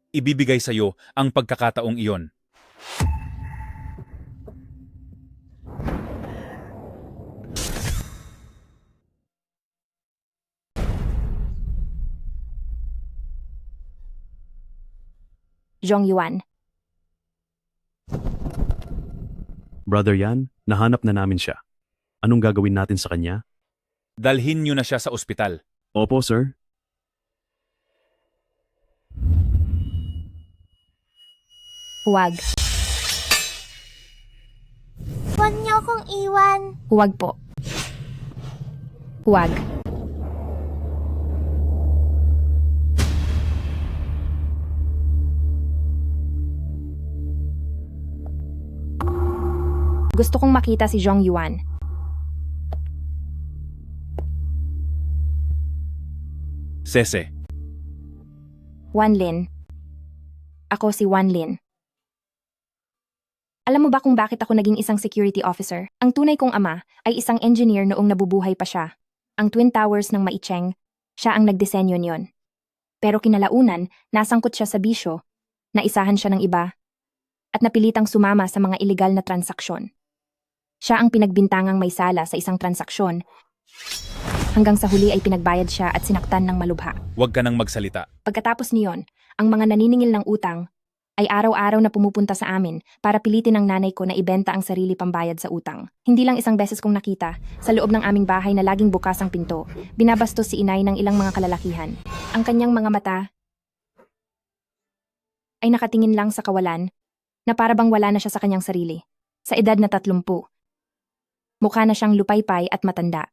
Ibibigay sa iyo ang pagkakataong iyon. Zhong Yuan. Brother Yan, nahanap na namin siya. Anong gagawin natin sa kanya? Dalhin niyo na siya sa ospital. Opo, sir. Huwag. Huwag niyo akong iwan. Huwag po. Huwag. Gusto kong makita si Zhong Yuan. Sese, Wan Lin. Ako si Wan Lin. Alam mo ba kung bakit ako naging isang security officer? Ang tunay kong ama ay isang engineer noong nabubuhay pa siya. Ang Twin Towers ng Maicheng, siya ang nagdisenyo niyon. Pero kinalaunan, nasangkot siya sa bisyo, naisahan siya ng iba, at napilitang sumama sa mga ilegal na transaksyon. Siya ang pinagbintangang may sala sa isang transaksyon, hanggang sa huli ay pinagbayad siya at sinaktan ng malubha. huwag ka nang magsalita. Pagkatapos niyon, ang mga naniningil ng utang ay araw-araw na pumupunta sa amin para pilitin ng nanay ko na ibenta ang sarili pambayad sa utang. Hindi lang isang beses kong nakita, sa loob ng aming bahay na laging bukas ang pinto, binabastos si inay ng ilang mga kalalakihan. Ang kanyang mga mata ay nakatingin lang sa kawalan, na para bang wala na siya sa kanyang sarili. Sa edad na 30, mukha na siyang lupaypay at matanda.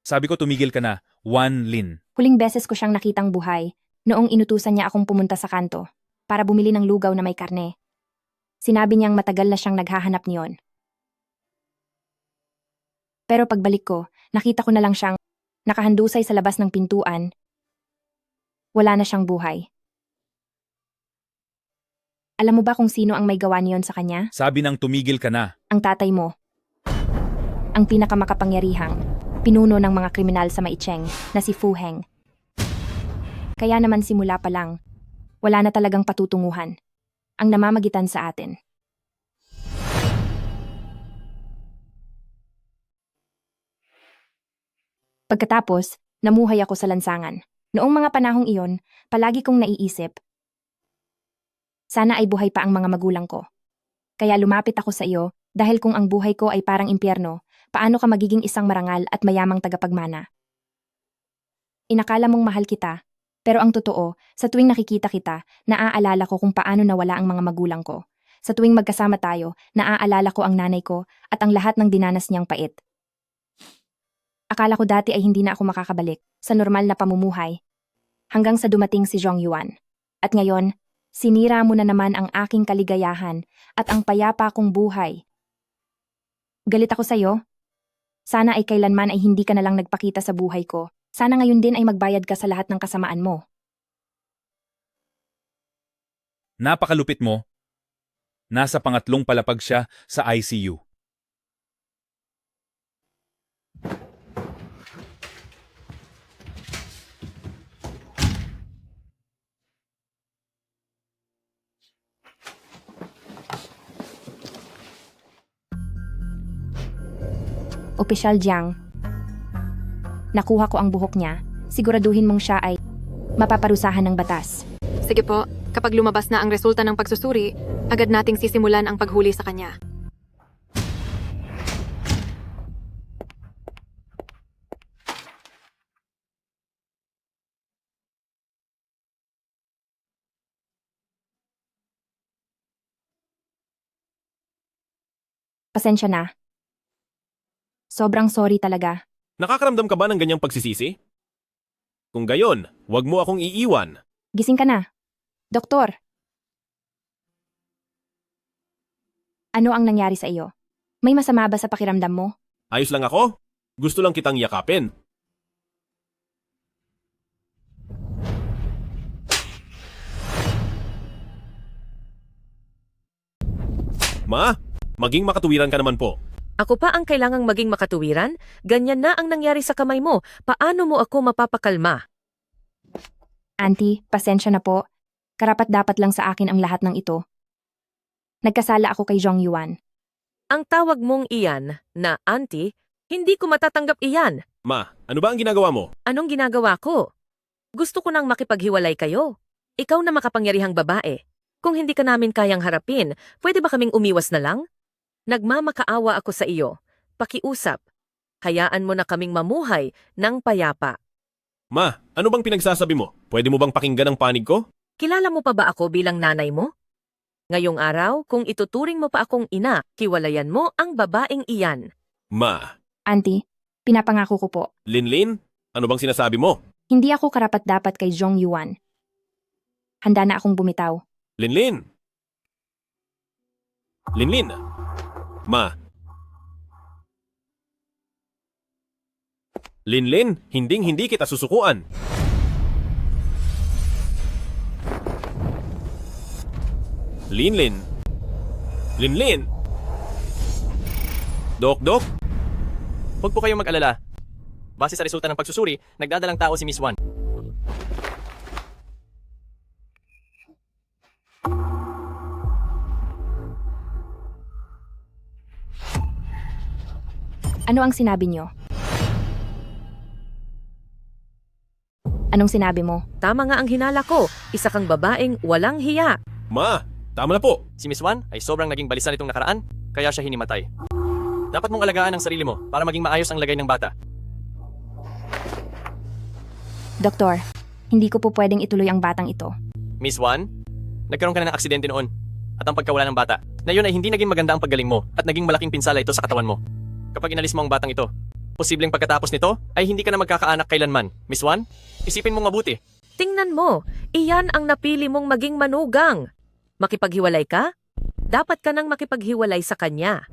Sabi ko tumigil ka na, Wan Lin. Huling beses ko siyang nakitang buhay, noong inutusan niya akong pumunta sa kanto para bumili ng lugaw na may karne. Sinabi niyang matagal na siyang naghahanap niyon. Pero pagbalik ko, nakita ko na lang siyang nakahandusay sa labas ng pintuan. Wala na siyang buhay. Alam mo ba kung sino ang may gawa niyon sa kanya? Sabi nang tumigil ka na. Ang tatay mo. Ang pinakamakapangyarihang pinuno ng mga kriminal sa Maicheng na si Fu Heng. Kaya naman simula pa lang, wala na talagang patutunguhan ang namamagitan sa atin. Pagkatapos, namuhay ako sa lansangan. Noong mga panahong iyon, palagi kong naiisip, sana ay buhay pa ang mga magulang ko. Kaya lumapit ako sa iyo dahil kung ang buhay ko ay parang impyerno, paano ka magiging isang marangal at mayamang tagapagmana? Inakala mong mahal kita, pero ang totoo, sa tuwing nakikita kita, naaalala ko kung paano nawala ang mga magulang ko. Sa tuwing magkasama tayo, naaalala ko ang nanay ko at ang lahat ng dinanas niyang pait. Akala ko dati ay hindi na ako makakabalik sa normal na pamumuhay, hanggang sa dumating si Zhong Yuan. At ngayon, sinira mo na naman ang aking kaligayahan at ang payapa kong buhay. Galit ako sa'yo. Sana ay kailanman ay hindi ka na lang nagpakita sa buhay ko. Sana ngayon din ay magbayad ka sa lahat ng kasamaan mo. Napakalupit mo. Nasa pangatlong palapag siya sa ICU. Opisyal Jiang, nakuha ko ang buhok niya. Siguraduhin mong siya ay mapaparusahan ng batas. Sige po, kapag lumabas na ang resulta ng pagsusuri, agad nating sisimulan ang paghuli sa kanya. Pasensya na. Sobrang sorry talaga. Nakakaramdam ka ba ng ganyang pagsisisi? Kung gayon, huwag mo akong iiwan. Gising ka na. Doktor. Ano ang nangyari sa iyo? May masama ba sa pakiramdam mo? Ayos lang ako. Gusto lang kitang yakapin. Ma, maging makatuwiran ka naman po. Ako pa ang kailangang maging makatuwiran? Ganyan na ang nangyari sa kamay mo. Paano mo ako mapapakalma? Auntie, pasensya na po. Karapat-dapat lang sa akin ang lahat ng ito. Nagkasala ako kay Zhong Yuan. Ang tawag mong iyan na auntie, hindi ko matatanggap iyan. Ma, ano ba ang ginagawa mo? Anong ginagawa ko? Gusto ko nang makipaghiwalay kayo. Ikaw na makapangyarihang babae. Kung hindi ka namin kayang harapin, pwede ba kaming umiwas na lang? Nagmamakaawa ako sa iyo. Pakiusap. Hayaan mo na kaming mamuhay ng payapa. Ma, ano bang pinagsasabi mo? Pwede mo bang pakinggan ang panig ko? Kilala mo pa ba ako bilang nanay mo? Ngayong araw, kung ituturing mo pa akong ina, hiwalayan mo ang babaeng iyan. Ma. Auntie, pinapangako ko po. Linlin, ano bang sinasabi mo? Hindi ako karapat-dapat kay Zhong Yuan. Handa na akong bumitaw. Linlin! Linlin! Ma, Linlin, hindi kita susukuan. Linlin. Linlin. Dok. Huwag po kayong mag-alala. Base sa resulta ng pagsusuri, nagdadalang tao si Miss Wan. Ano ang sinabi niyo? Anong sinabi mo? Tama nga ang hinala ko. Isa kang babaeng walang hiya. Ma, tama na po. Si Miss Wan ay sobrang naging balisan itong nakaraan, kaya siya hinimatay. Dapat mong alagaan ang sarili mo para maging maayos ang lagay ng bata. Doktor, hindi ko po pwedeng ituloy ang batang ito. Miss Wan, nagkaroon ka na ng aksidente noon at ang pagkawala ng bata na yun ay hindi naging maganda ang paggaling mo at naging malaking pinsala ito sa katawan mo. Kapag inalis mo ang batang ito, posibleng pagkatapos nito ay hindi ka na magkakaanak kailanman. Miss Wan, isipin mong mabuti. Tingnan mo, iyan ang napili mong maging manugang. Makipaghiwalay ka? Dapat ka nang makipaghiwalay sa kanya.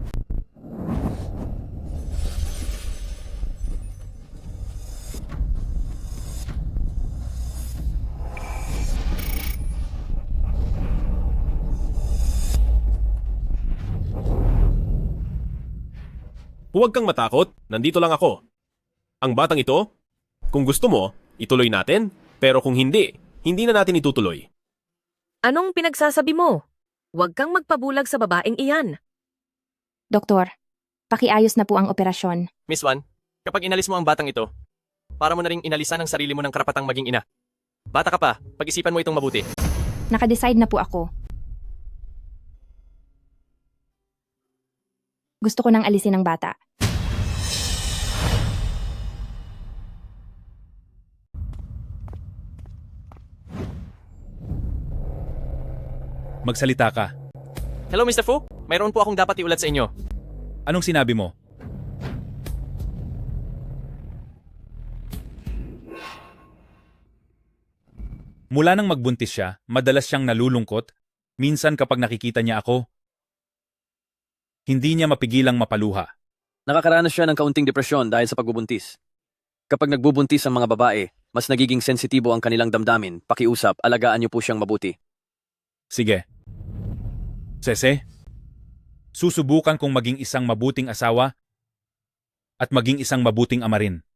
Huwag kang matakot, nandito lang ako. Ang batang ito, kung gusto mo, ituloy natin, pero kung hindi na natin itutuloy. Anong pinagsasabi mo? Huwag kang magpabulag sa babaeng iyan. Doktor, pakiayos na po ang operasyon. Miss Wan, kapag inalis mo ang batang ito, para mo na ring inalisan ang sarili mo ng karapatang maging ina. Bata ka pa, pag-isipan mo itong mabuti. Nakadecide na po ako. Gusto ko nang alisin ang bata. Magsalita ka. Hello Mr. Fu, mayroon po akong dapat iulat sa inyo. Anong sinabi mo? Mula nang magbuntis siya, madalas siyang nalulungkot. Minsan kapag nakikita niya ako, hindi niya mapigilang mapaluha. Nakakaranas siya ng kaunting depresyon dahil sa pagbubuntis. Kapag nagbubuntis ang mga babae, mas nagiging sensitibo ang kanilang damdamin. Pakiusap, alagaan niyo po siyang mabuti. Sige. Sese, susubukan kong maging isang mabuting asawa at maging isang mabuting ama rin.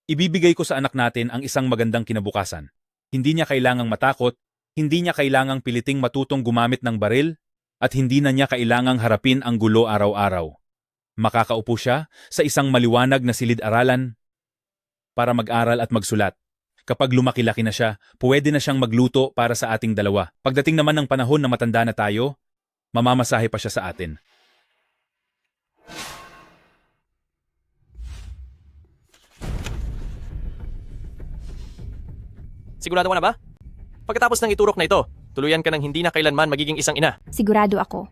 Ibibigay ko sa anak natin ang isang magandang kinabukasan. Hindi niya kailangang matakot, hindi niya kailangang piliting matutong gumamit ng baril, at hindi na niya kailangang harapin ang gulo araw-araw. Makakaupo siya sa isang maliwanag na silid-aralan para mag-aral at magsulat. Kapag lumaki-laki na siya, pwede na siyang magluto para sa ating dalawa. Pagdating naman ng panahon na matanda na tayo, mamamasahe pa siya sa atin. Sigurado ka na ba? Pagkatapos ng iturok na ito, tuluyan ka ng hindi na kailanman magiging isang ina. Sigurado ako.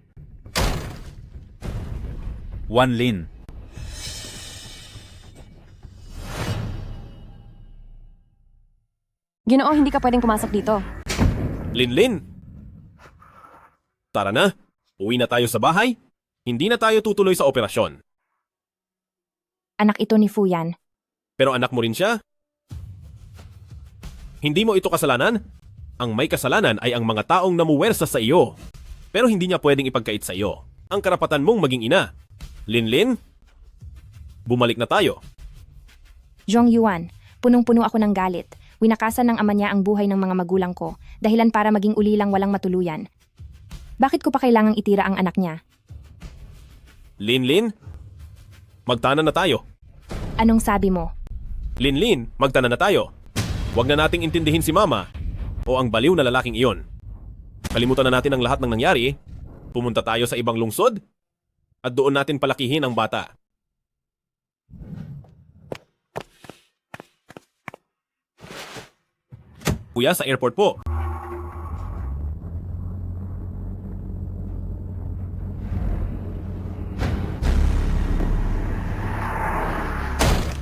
Wanlin. Ginoo, hindi ka pwedeng pumasok dito. Linlin! Tara na, uwi na tayo sa bahay. Hindi na tayo tutuloy sa operasyon. Anak ito ni Fuyan. Pero anak mo rin siya. Hindi mo ito kasalanan? Ang may kasalanan ay ang mga taong namuwersa sa iyo. Pero hindi niya pwedeng ipagkait sa iyo ang karapatan mong maging ina. Linlin, bumalik na tayo. Zhong Yuan, punong-puno ako ng galit. Winakasan ng ama niya ang buhay ng mga magulang ko, dahilan para maging ulilang walang matuluyan. Bakit ko pa kailangang itira ang anak niya? Linlin, magtanan na tayo. Anong sabi mo? Linlin, magtanan na tayo. Huwag na nating intindihin si Mama o ang baliw na lalaking iyon. Kalimutan na natin ang lahat ng nangyari, pumunta tayo sa ibang lungsod, at doon natin palakihin ang bata. Kuya, sa airport po.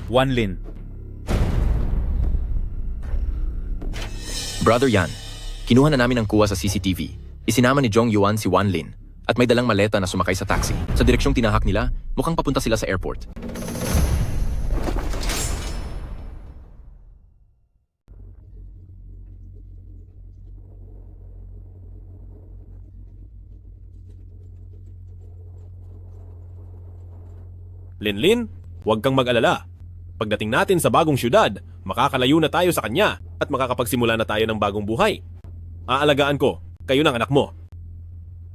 Wanlin. Brother Yan, kinuha na namin ang kuha sa CCTV. Isinama ni Zhong Yuan si Wanlin at may dalang maleta na sumakay sa taxi. Sa direksyong tinahak nila, mukhang papunta sila sa airport. Linlin, huwag kang mag-alala. Pagdating natin sa bagong syudad, makakalayo na tayo sa kanya at makakapagsimula na tayo ng bagong buhay. Aalagaan ko, kayo ng anak mo.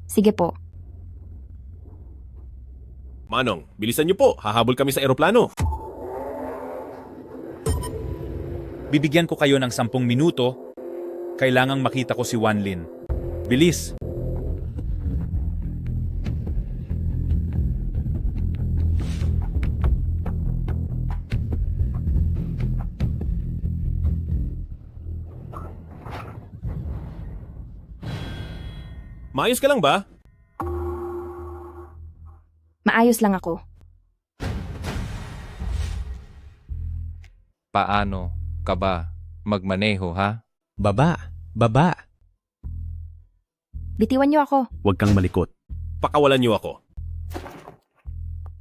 Sige po. Manong, bilisan niyo po, hahabol kami sa eroplano. Bibigyan ko kayo ng 10 minuto. Kailangang makita ko si Wanlin. Bilis! Maayos ka lang ba? Maayos lang ako. Paano ka ba magmaneho, ha? Baba! Baba! Bitiwan niyo ako. Huwag kang malikot. Pakawalan niyo ako.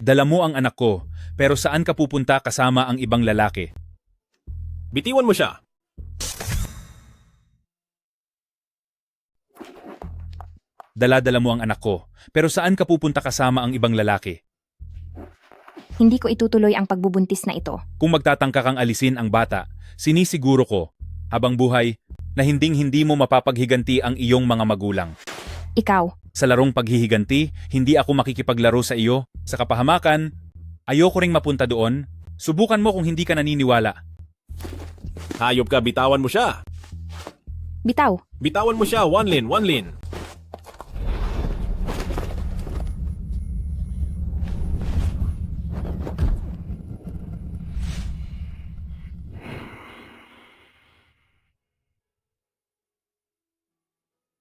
Dala mo ang anak ko, pero saan ka pupunta kasama ang ibang lalaki? Bitiwan mo siya. Dala-dala mo ang anak ko, pero saan ka pupunta kasama ang ibang lalaki? Hindi ko itutuloy ang pagbubuntis na ito. Kung magtatangka kang alisin ang bata, sinisiguro ko, habang buhay, na hinding-hindi mo mapapaghiganti ang iyong mga magulang. Ikaw. Sa larong paghihiganti, hindi ako makikipaglaro sa iyo. Sa kapahamakan, ayoko ring mapunta doon. Subukan mo kung hindi ka naniniwala. Hayop ka, bitawan mo siya. Bitaw. Bitawan mo siya, Wanlin, Wanlin.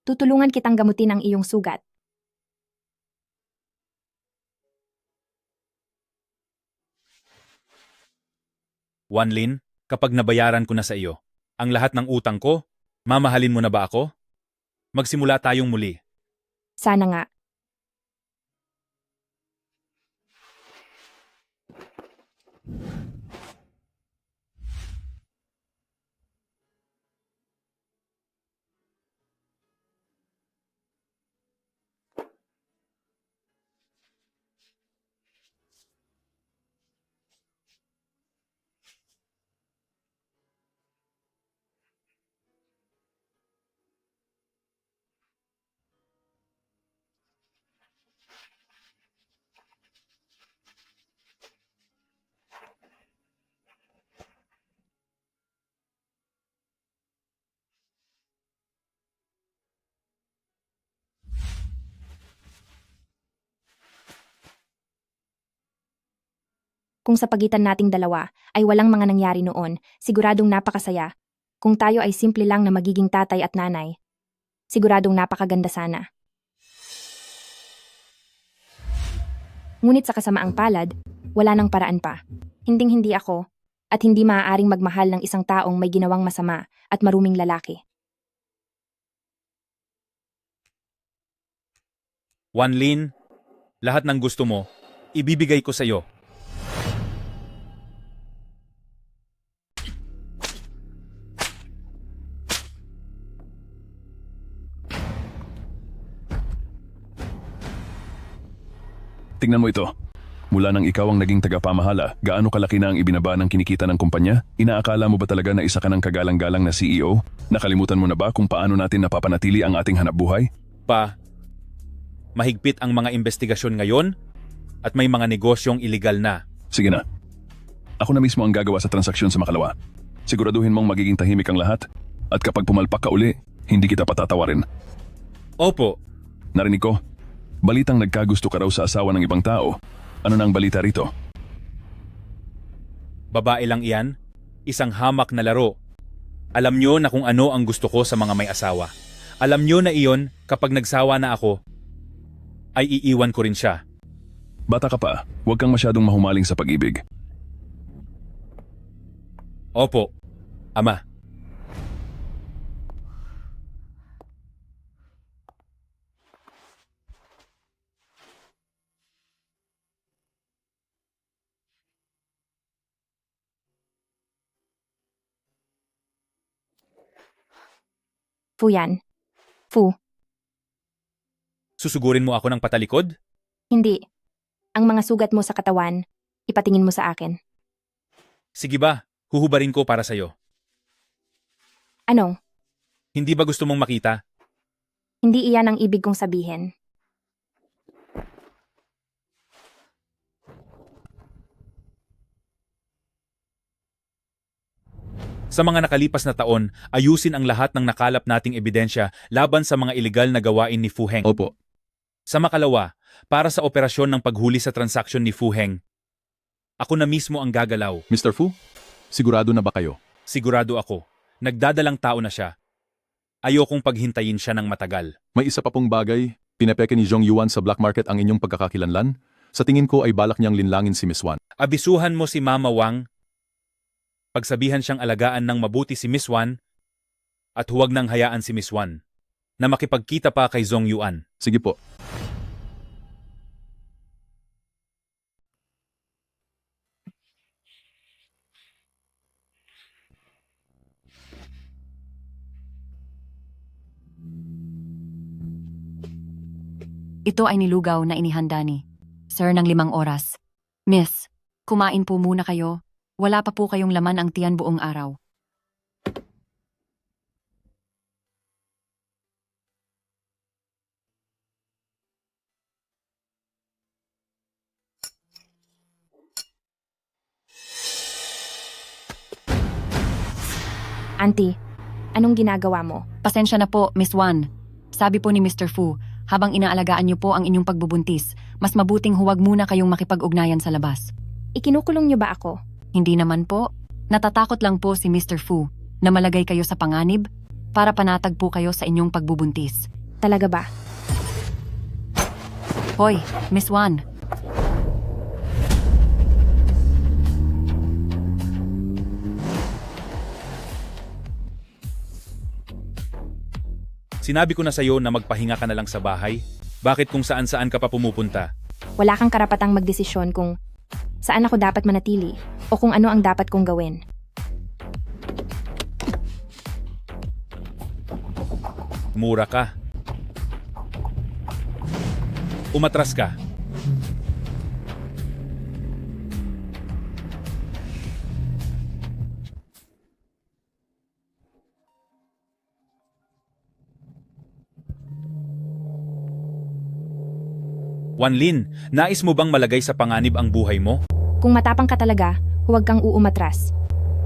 Tutulungan kitang gamutin ang iyong sugat. Wanlin, kapag nabayaran ko na sa iyo ang lahat ng utang ko, mamahalin mo na ba ako? Magsimula tayong muli. Sana nga. Kung sa pagitan nating dalawa ay walang mga nangyari noon, siguradong napakasaya. Kung tayo ay simple lang na magiging tatay at nanay, siguradong napakaganda sana. Ngunit sa kasamaang palad, wala nang paraan pa. Hinding-hindi ako, at hindi maaaring magmahal ng isang taong may ginawang masama at maruming lalaki. Wanlin, lahat ng gusto mo, ibibigay ko sa iyo. Tingnan mo ito. Mula nang ikaw ang naging tagapamahala, gaano kalaki na ang ibinaba ng kinikita ng kumpanya? Inaakala mo ba talaga na isa ka ng kagalang-galang na CEO? Nakalimutan mo na ba kung paano natin napapanatili ang ating hanapbuhay? Pa, mahigpit ang mga investigasyon ngayon at may mga negosyong iligal na. Sige na. Ako na mismo ang gagawa sa transaksyon sa Makalawa. Siguraduhin mong magiging tahimik ang lahat at kapag pumalpak ka uli, hindi kita patatawarin. Opo. Narinig ko. Balitang nagkagusto ka raw sa asawa ng ibang tao. Ano na ang balita rito? Babae lang iyan, isang hamak na laro. Alam nyo na kung ano ang gusto ko sa mga may asawa. Alam nyo na iyon, kapag nagsawa na ako, ay iiwan ko rin siya. Bata ka pa, huwag kang masyadong mahumaling sa pag-ibig. Opo, Ama. Fu yan. Fu. Susugurin mo ako ng patalikod? Hindi. Ang mga sugat mo sa katawan Ipatingin mo sa akin. Sige ba, huhubarin ko para sa'yo. Ano? Hindi ba gusto mong makita? Hindi iyan ang ibig kong sabihin. Sa mga nakalipas na taon, ayusin ang lahat ng nakalap nating ebidensya laban sa mga ilegal na gawain ni Fu Heng. Opo. Sa makalawa, para sa operasyon ng paghuli sa transaksyon ni Fu Heng, ako na mismo ang gagalaw. Mr. Fu, sigurado na ba kayo? Sigurado ako. Nagdadalang tao na siya. Ayokong paghintayin siya ng matagal. May isa pa pong bagay, pinapeke ni Zhong Yuan sa black market ang inyong pagkakakilanlan. Sa tingin ko ay balak niyang linlangin si Miss Wan. Abisuhan mo si Mama Wang. Pagsabihan siyang alagaan ng mabuti si Miss Wan at huwag nang hayaan si Miss Wan na makipagkita pa kay Zhong Yuan. Sige po. Ito ay nilugaw na inihanda ni Sir ng 5 oras. Miss, kumain po muna kayo. Wala pa po kayong laman ang tiyan buong araw. Auntie, anong ginagawa mo? Pasensya na po, Miss Wan. Sabi po ni Mr. Fu, habang inaalagaan niyo po ang inyong pagbubuntis, mas mabuting huwag muna kayong makipag-ugnayan sa labas. Ikinukulong niyo ba ako? Hindi naman po. Natatakot lang po si Mr. Fu na malagay kayo sa panganib para panatag po kayo sa inyong pagbubuntis. Talaga ba? Hoy, Miss Wan. Sinabi ko na sa'yo na magpahinga ka na lang sa bahay. Bakit kung saan-saan ka pa pumupunta? Wala kang karapatang magdesisyon kung saan ako dapat manatili o kung ano ang dapat kong gawin. Mura ka. Umatras ka. Wanlin, nais mo bang malagay sa panganib ang buhay mo? Kung matapang ka talaga, huwag kang uumatras.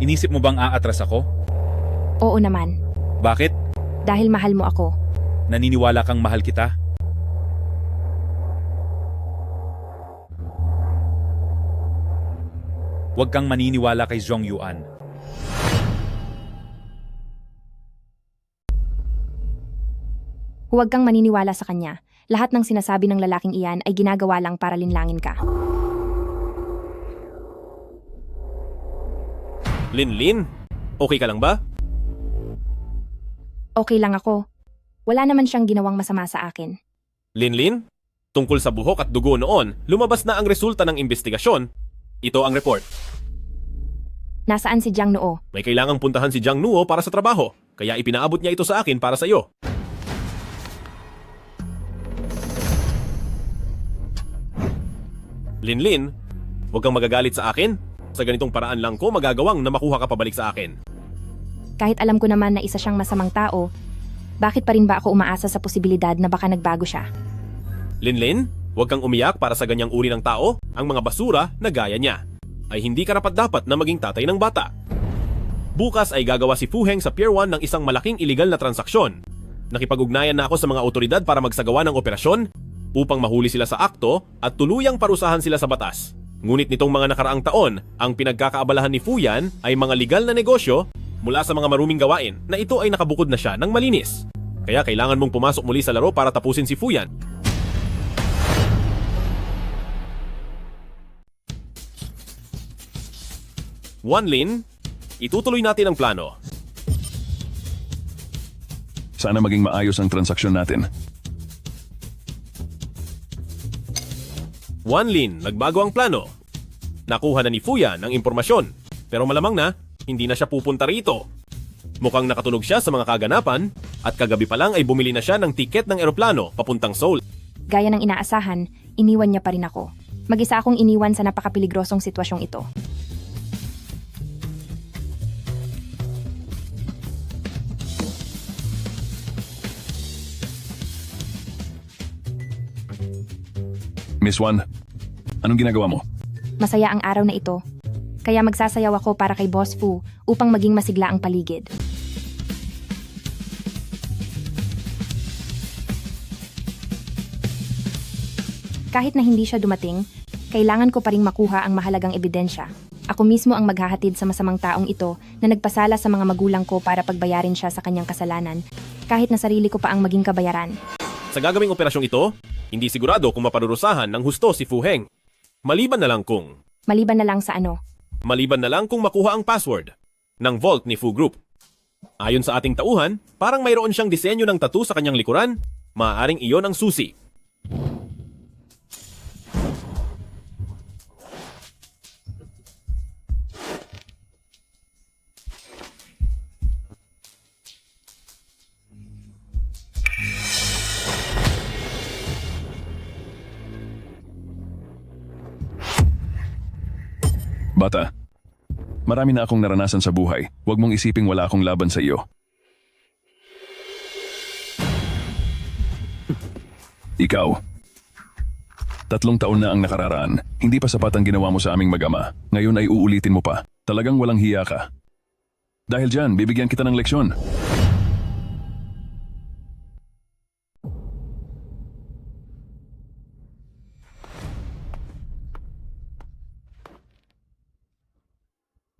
Inisip mo bang aatras ako? Oo naman. Bakit? Dahil mahal mo ako. Naniniwala kang mahal kita? Huwag kang maniniwala kay Zhong Yuan. Huwag kang maniniwala sa kanya. Lahat ng sinasabi ng lalaking iyan ay ginagawa lang para linlangin ka. Linlin, okay ka lang ba? Okay lang ako. Wala naman siyang ginawang masama sa akin. Linlin, tungkol sa buhok at dugo noon, lumabas na ang resulta ng investigasyon. Ito ang report. Nasaan si Jiang Nuo? May kailangang puntahan si Jiang Nuo para sa trabaho, kaya ipinaabot niya ito sa akin para sa iyo. Linlin, huwag kang magagalit sa akin. Sa ganitong paraan lang ko magagawang na makuha ka pabalik sa akin. Kahit alam ko naman na isa siyang masamang tao, bakit pa rin ba ako umaasa sa posibilidad na baka nagbago siya? Linlin, huwag kang umiyak para sa ganyang uri ng tao. Ang mga basura na gaya niya ay hindi karapat-dapat na maging tatay ng bata. Bukas ay gagawa si Fu Heng sa Pier 1 ng isang malaking iligal na transaksyon. Nakipag-ugnayan na ako sa mga otoridad para magsagawa ng operasyon upang mahuli sila sa akto at tuluyang parusahan sila sa batas. Ngunit nitong mga nakaraang taon, ang pinagkakaabalahan ni Fu Yan ay mga legal na negosyo mula sa mga maruming gawain na ito ay nakabukod na siya ng malinis. Kaya kailangan mong pumasok muli sa laro para tapusin si Fu Yan. Wanlin, itutuloy natin ang plano. Sana maging maayos ang transaksyon natin. Wanlin, nagbago ang plano. Nakuha na ni Fu Yan ang impormasyon, pero malamang na, hindi na siya pupunta rito. Mukhang nakatunog siya sa mga kaganapan, at kagabi pa lang ay bumili na siya ng tiket ng eroplano papuntang Seoul. Gaya ng inaasahan, iniwan niya pa rin ako. Mag-isa akong iniwan sa napakapeligrosong sitwasyong ito. Miss Wan, anong ginagawa mo? Masaya ang araw na ito. Kaya magsasayaw ako para kay Boss Fu upang maging masigla ang paligid. Kahit na hindi siya dumating, kailangan ko pa ring makuha ang mahalagang ebidensya. Ako mismo ang maghahatid sa masamang taong ito na nagpasala sa mga magulang ko para pagbayarin siya sa kanyang kasalanan, kahit na sarili ko pa ang maging kabayaran. Sa gagawing operasyong ito, hindi sigurado kung maparurusahan ng husto si Fu Heng. Maliban na lang sa ano? Maliban na lang kung makuha ang password ng vault ni Fu Group. Ayon sa ating tauhan, parang mayroon siyang disenyo ng tattoo sa kanyang likuran. Maaaring iyon ang susi. Bata, marami na akong naranasan sa buhay. Huwag mong isiping wala akong laban sa iyo. Ikaw. 3 taon na ang nakararaan. Hindi pa sapat ang ginawa mo sa aming mag-ama. Ngayon ay uulitin mo pa. Talagang walang hiya ka. Dahil dyan, bibigyan kita ng leksyon.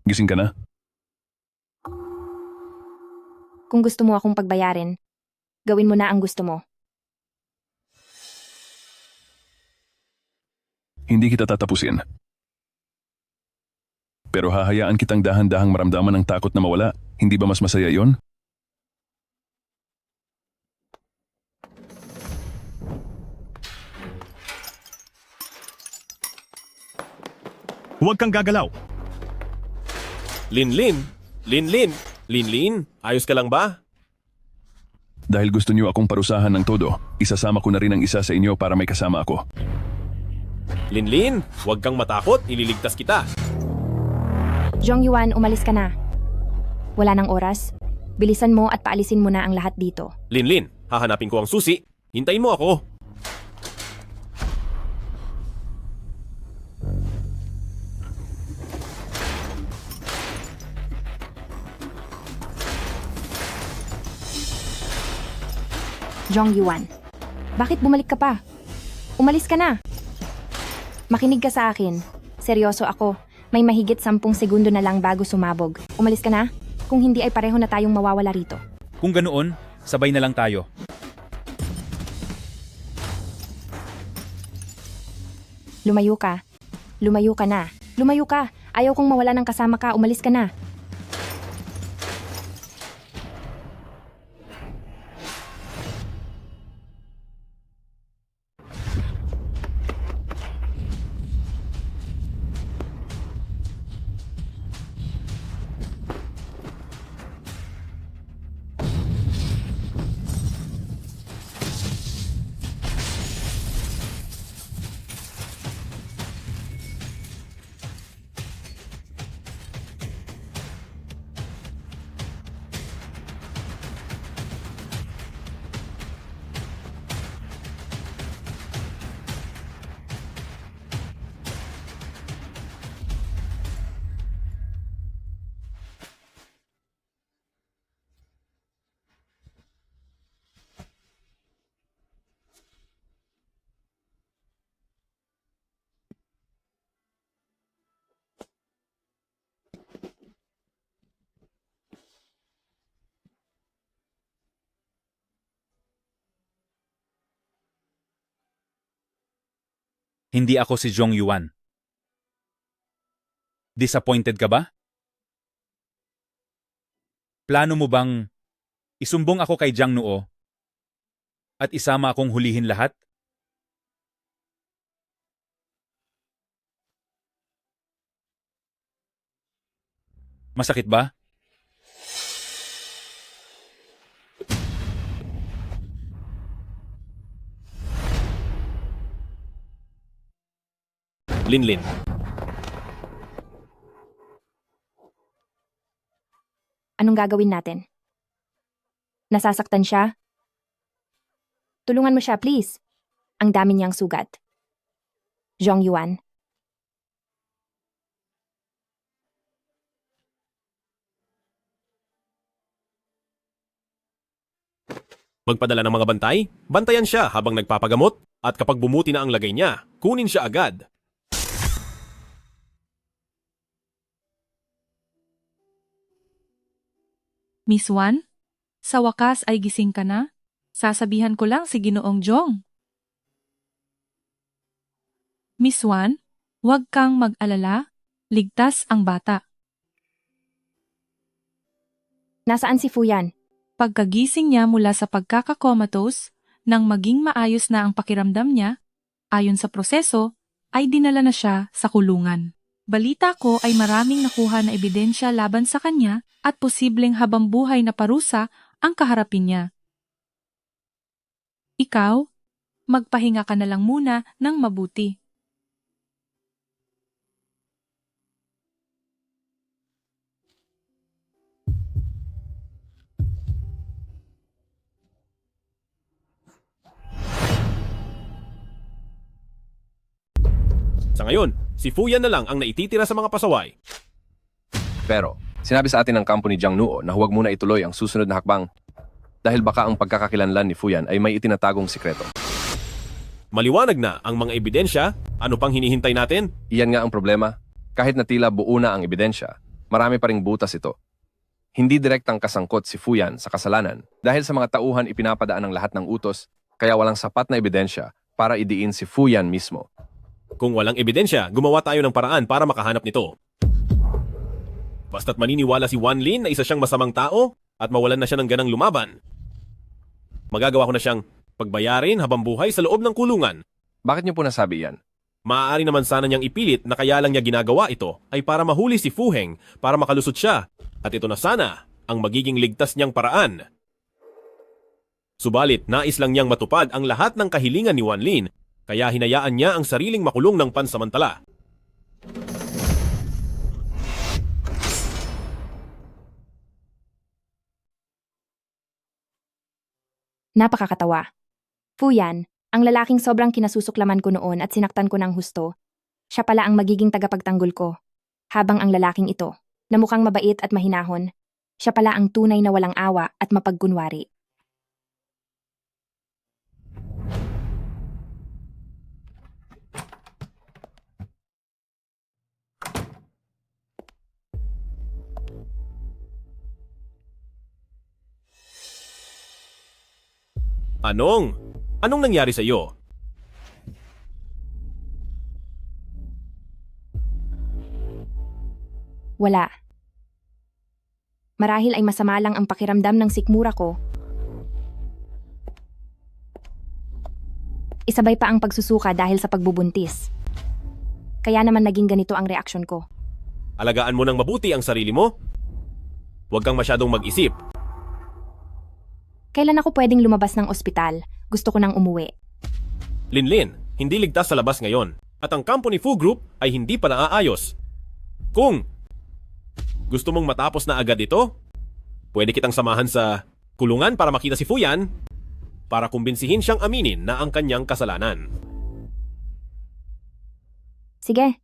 Gising ka na? Kung gusto mo akong pagbayarin, gawin mo na ang gusto mo. Hindi kita tatapusin. Pero hahayaan kitang dahan-dahang maramdaman ng takot na mawala. Hindi ba mas masaya yon? Huwag kang gagalaw. Linlin, ayos ka lang ba? Dahil gusto niyo akong parusahan ng todo, isasama ko na rin ang isa sa inyo para may kasama ako. Linlin, huwag kang matakot, ililigtas kita. Zhong Yuan, umalis ka na. Wala nang oras. Bilisan mo at paalisin mo na ang lahat dito. Linlin, hahanapin ko ang susi. Hintayin mo ako. Zhong Yuan, bakit bumalik ka pa? Umalis ka na. Makinig ka sa akin. Seryoso ako. May mahigit 10 segundo na lang bago sumabog. Umalis ka na? Kung hindi ay pareho na tayong mawawala rito. Kung ganoon, sabay na lang tayo. Lumayo ka. Lumayo ka na. Lumayo ka. Ayaw kong mawala ng kasama ka. Umalis ka na. Hindi ako si Zhong Yuan. Disappointed ka ba? Plano mo bang isumbong ako kay Jiang Nuo at isama akong hulihin lahat? Masakit ba? Linlin. Anong gagawin natin? Nasasaktan siya? Tulungan mo siya, please. Ang dami niyang sugat. Zhong Yuan. Magpadala ng mga bantay, bantayan siya habang nagpapagamot, at kapag bumuti na ang lagay niya, kunin siya agad. Miss Wan, sa wakas ay gising ka na? Sasabihan ko lang si Ginoong Jong. Miss Wan, huwag kang mag-alala. Ligtas ang bata. Nasaan si Fuyan? Pagkagising niya mula sa pagkakakomatose, nang maging maayos na ang pakiramdam niya, ayon sa proseso, ay dinala na siya sa kulungan. Balita ko ay maraming nakuha na ebidensya laban sa kanya at posibleng habambuhay na parusa ang kaharapin niya. Ikaw, magpahinga ka na lang muna ng mabuti. Sa ngayon, si Fuyan na lang ang naititira sa mga pasaway. Pero, sinabi sa atin ng kampo ni Jiang Nuo na huwag muna ituloy ang susunod na hakbang dahil baka ang pagkakakilanlan ni Fuyan ay may itinatagong sikreto. Maliwanag na ang mga ebidensya, ano pang hinihintay natin? Iyan nga ang problema. Kahit na tila buo na ang ebidensya, marami pa ring butas ito. Hindi direktang kasangkot si Fuyan sa kasalanan dahil sa mga tauhan ipinapadaan ng lahat ng utos, kaya walang sapat na ebidensya para idiin si Fuyan mismo. Kung walang ebidensya, gumawa tayo ng paraan para makahanap nito. Basta't maniniwala si Wan Lin na isa siyang masamang tao at mawalan na siya ng ganang lumaban, magagawa ko na siyang pagbayarin habang buhay sa loob ng kulungan. Bakit niyo po nasabi yan? Maaari naman sana niyang ipilit na kaya lang niya ginagawa ito ay para mahuli si Fu Heng para makalusot siya, at ito na sana ang magiging ligtas niyang paraan. Subalit, nais lang niyang matupad ang lahat ng kahilingan ni Wan Lin, kaya hinayaan niya ang sariling makulong ng pansamantala. Napakakatawa. Fuyan, ang lalaking sobrang kinasusuklaman ko noon at sinaktan ko ng husto, siya pala ang magiging tagapagtanggol ko. Habang ang lalaking ito, na mukhang mabait at mahinahon, siya pala ang tunay na walang awa at mapagkunwari. Anong nangyari sa iyo? Wala. Marahil ay masama lang ang pakiramdam ng sikmura ko. Isabay pa ang pagsusuka dahil sa pagbubuntis. Kaya naman naging ganito ang reaksyon ko. Alagaan mo ng mabuti ang sarili mo. Huwag kang masyadong mag-isip. Kailan ako pwedeng lumabas ng ospital? Gusto ko nang umuwi. Linlin, hindi ligtas sa labas ngayon. At ang kampo ni Fu Group ay hindi pa naaayos. Kung gusto mong matapos na agad ito, pwede kitang samahan sa kulungan para makita si Fuyan para kumbinsihin siyang aminin na ang kanyang kasalanan. Sige.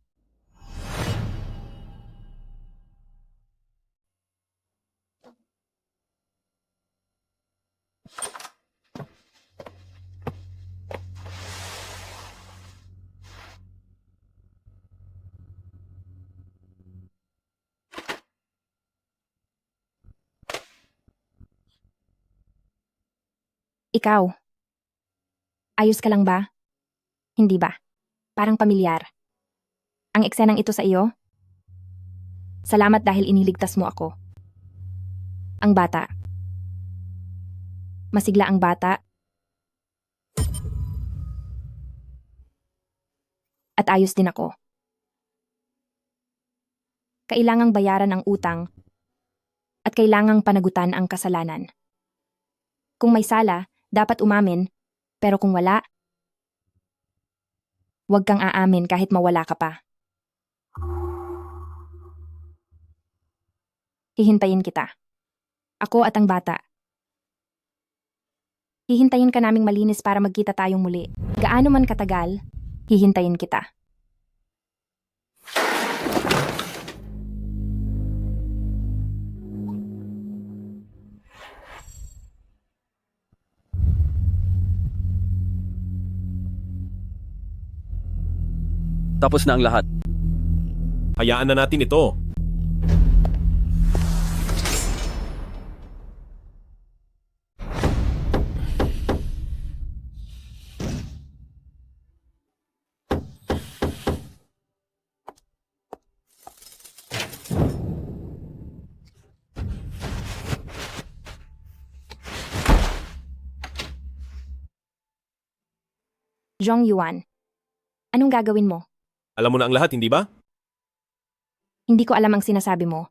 Ikaw, ayos ka lang ba? Hindi ba? Parang pamilyar. Ang eksenang ito sa iyo? Salamat dahil iniligtas mo ako. Ang bata. Masigla ang bata. At ayos din ako. Kailangang bayaran ang utang at kailangang panagutan ang kasalanan. Kung may sala, dapat umamin, pero kung wala, Huwag kang aamin kahit mawala ka pa. Hihintayin kita. Ako at ang bata. Hihintayin ka naming malinis para magkita tayong muli. Gaano man katagal, hihintayin kita. Tapos na ang lahat. Hayaan na natin ito. Zhong Yuan, anong gagawin mo? Alam mo na ang lahat, hindi ba? Hindi ko alam ang sinasabi mo.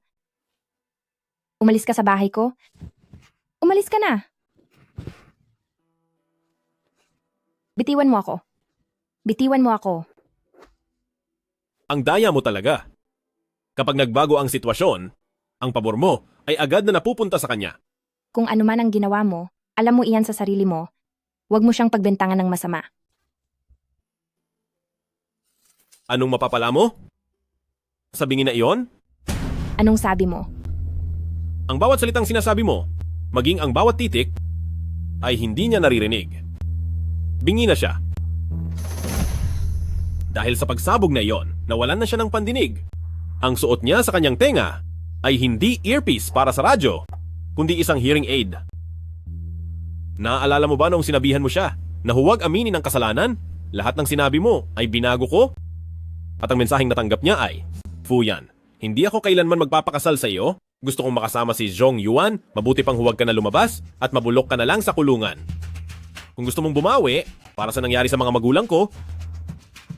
Umalis ka sa bahay ko? Umalis ka na! Bitiwan mo ako. Bitiwan mo ako. Ang daya mo talaga. Kapag nagbago ang sitwasyon, ang pabor mo ay agad na napupunta sa kanya. Kung ano man ang ginawa mo, alam mo iyan sa sarili mo. Huwag mo siyang pagbentangan ng masama. Anong mapapala mo? Sabingin na iyon? Anong sabi mo? Ang bawat salitang sinasabi mo, maging ang bawat titik, ay hindi niya naririnig. Bingi na siya. Dahil sa pagsabog na iyon, nawalan na siya ng pandinig. Ang suot niya sa kanyang tenga ay hindi earpiece para sa radyo, kundi isang hearing aid. Naaalala mo ba noong sinabihan mo siya na huwag aminin ang kasalanan? Lahat ng sinabi mo ay binago ko? At ang mensaheng natanggap niya ay, Fuyan, hindi ako kailanman magpapakasal sa iyo. Gusto kong makasama si Zhong Yuan, mabuti pang huwag ka na lumabas at mabulok ka na lang sa kulungan. Kung gusto mong bumawi, para sa nangyari sa mga magulang ko,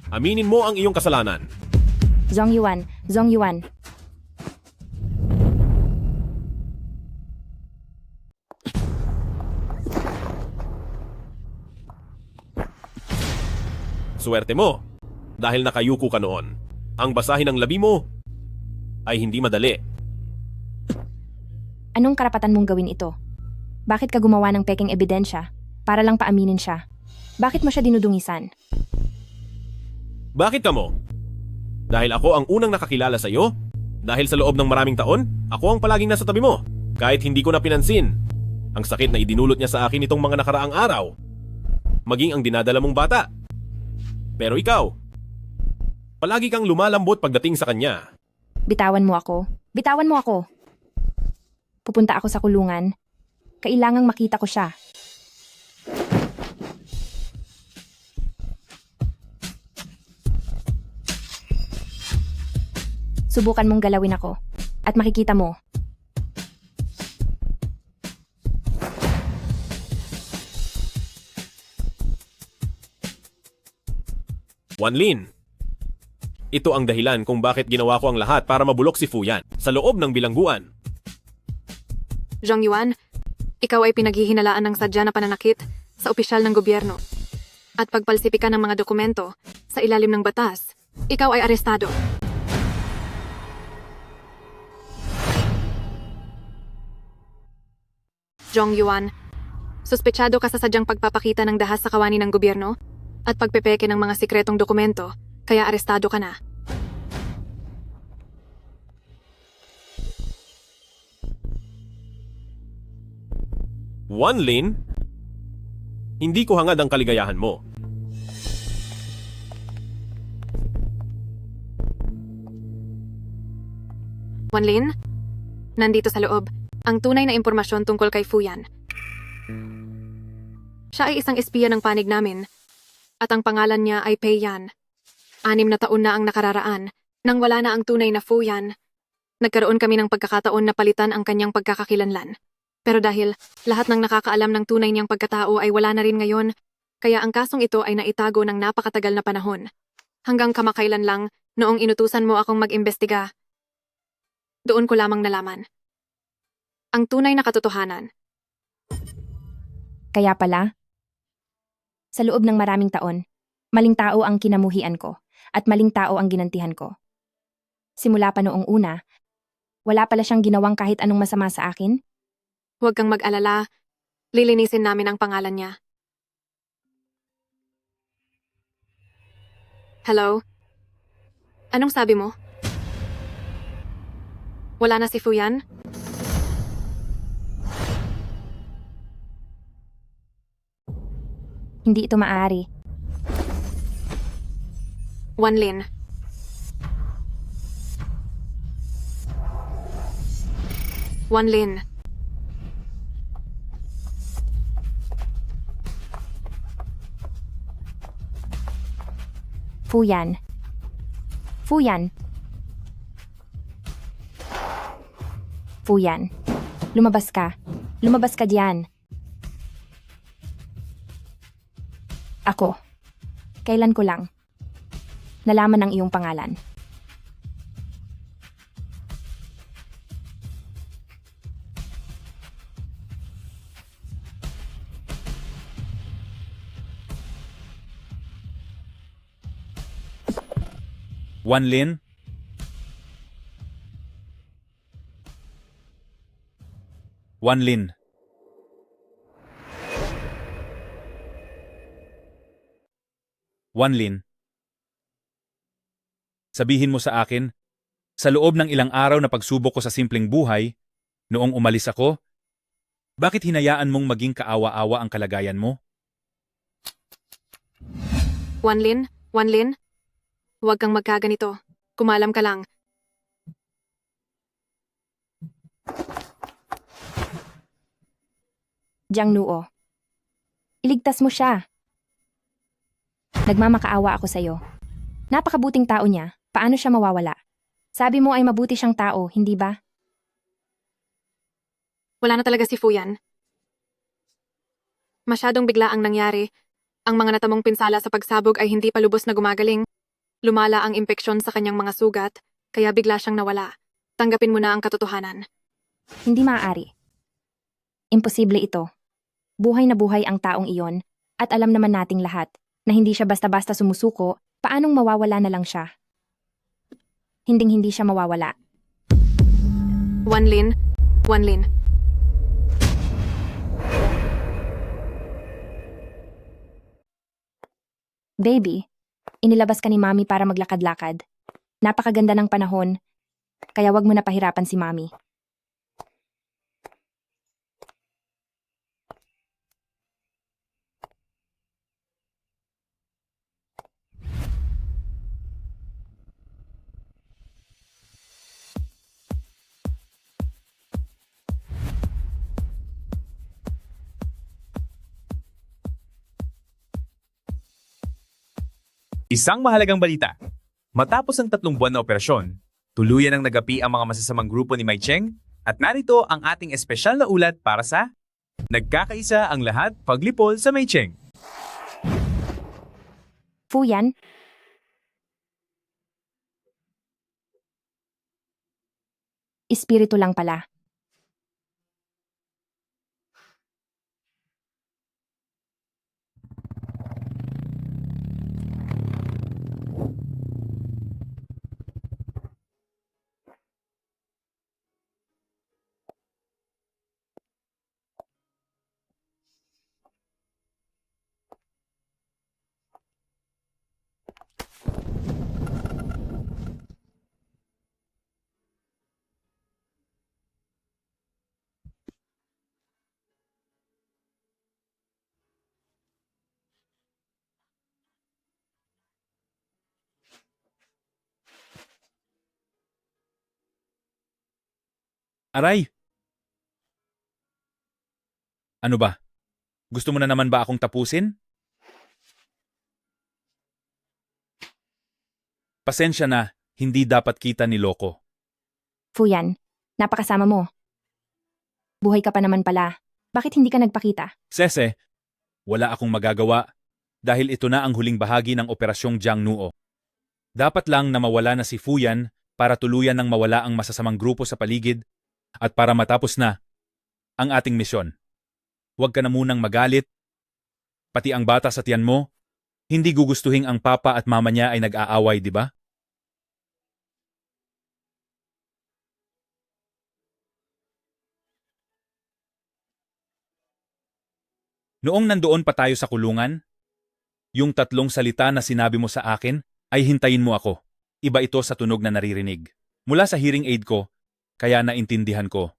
aminin mo ang iyong kasalanan. Zhong Yuan, Zhong Yuan. Swerte mo, dahil nakayuko ka noon. Ang basahin ng labi mo ay hindi madali. Anong karapatan mong gawin ito? Bakit ka gumawa ng peking ebidensya para lang paaminin siya? Bakit mo siya dinudungisan? Bakit ka mo? Dahil ako ang unang nakakilala sa iyo? Dahil sa loob ng maraming taon, ako ang palaging nasa tabi mo. Kahit hindi ko na pinansin ang sakit na idinulot niya sa akin itong mga nakaraang araw. Maging ang dinadala mong bata. Pero ikaw, palagi kang lumalambot pagdating sa kanya. Bitawan mo ako. Bitawan mo ako. Pupunta ako sa kulungan. Kailangang makita ko siya. Subukan mong galawin ako. At makikita mo. Wanlin, ito ang dahilan kung bakit ginawa ko ang lahat para mabulok si Fuyan sa loob ng bilangguan. Zhong Yuan, ikaw ay pinaghihinalaan ng sadya na pananakit sa opisyal ng gobyerno. At pagpalsipika ng mga dokumento sa ilalim ng batas, ikaw ay arestado. Zhong Yuan, suspetsado ka sa sadyang pagpapakita ng dahas sa kawani ng gobyerno at pagpepeke ng mga sikretong dokumento, kaya arestado ka na. Wanlin, hindi ko hangad ang kaligayahan mo. Wanlin, nandito sa loob ang tunay na impormasyon tungkol kay Fuyan. Siya ay isang espiya ng panig namin at ang pangalan niya ay Pei Yan. 6 na taon na ang nakararaan nang wala na ang tunay na Fuyan. Nagkaroon kami ng pagkakataon na palitan ang kanyang pagkakakilanlan. Pero dahil lahat ng nakakaalam ng tunay niyang pagkatao ay wala na rin ngayon, kaya ang kasong ito ay naitago ng napakatagal na panahon. Hanggang kamakailan lang, noong inutusan mo akong mag-imbestiga, doon ko lamang nalaman ang tunay na katotohanan. Kaya pala, sa loob ng maraming taon, Maling tao ang kinamuhian ko at maling tao ang ginantihan ko. Simula pa noong una, wala pala siyang ginawang kahit anong masama sa akin. Huwag kang mag-alala. Lilinisin namin ang pangalan niya. Hello? Anong sabi mo? Wala na si Fuyan? Hindi ito maaari. Wanlin. Wanlin. Fuyan. Fuyan. Fuyan. Lumabas ka. Lumabas ka diyan. Ako. Kailan ko lang nalaman ang iyong pangalan. Wanlin? Wanlin. Wanlin. Sabihin mo sa akin, sa loob ng ilang araw na pagsubok ko sa simpleng buhay, noong umalis ako, bakit hinayaan mong maging kaawa-awa ang kalagayan mo? Wanlin? Wanlin? Huwag kang magkaganito. Kumalam ka lang. Jiang Nuo. Iligtas mo siya. Nagmamakaawa ako sa'yo. Napakabuting tao niya. Paano siya mawawala? Sabi mo ay mabuti siyang tao, hindi ba? Wala na talaga si Fuyan. Masyadong bigla ang nangyari. Ang mga natamong pinsala sa pagsabog ay hindi pa lubos na gumagaling. Lumala ang impeksyon sa kanyang mga sugat, kaya bigla siyang nawala. Tanggapin mo na ang katotohanan. Hindi maaari. Imposible ito. Buhay na buhay ang taong iyon, at alam naman nating lahat na hindi siya basta-basta sumusuko, paanong mawawala na lang siya? Hinding-hindi siya mawawala. Wanlin? Wanlin. Baby, inilabas ka ni Mami para maglakad-lakad. Napakaganda ng panahon, kaya wag mo na pahirapan si Mami. Isang mahalagang balita. Matapos ang 3 buwan na operasyon, tuluyan ang nagapi ang mga masasamang grupo ni Mai Cheng at narito ang ating espesyal na ulat para sa Nagkakaisa ang lahat paglipol sa Mai Cheng. Fuyan? Espiritu lang pala. Aray! Ano ba? Gusto mo na naman ba akong tapusin? Pasensya na, hindi dapat kita ni Loko. Fuyan, napakasama mo. Buhay ka pa naman pala. Bakit hindi ka nagpakita? Sese, wala akong magagawa dahil ito na ang huling bahagi ng operasyong Jiang Nuo. Dapat lang na mawala na si Fuyan para tuluyan ng mawala ang masasamang grupo sa paligid at para matapos na ang ating misyon. Huwag ka na munang magalit. Pati ang bata sa tiyan mo, Hindi gugustuhin ang papa at mama niya ay nag-aaway, di ba? Noong nandoon pa tayo sa kulungan, yung 3 salita na sinabi mo sa akin ay hintayin mo ako. Iba ito sa tunog na naririnig. Mula sa hearing aid ko, kaya naintindihan ko.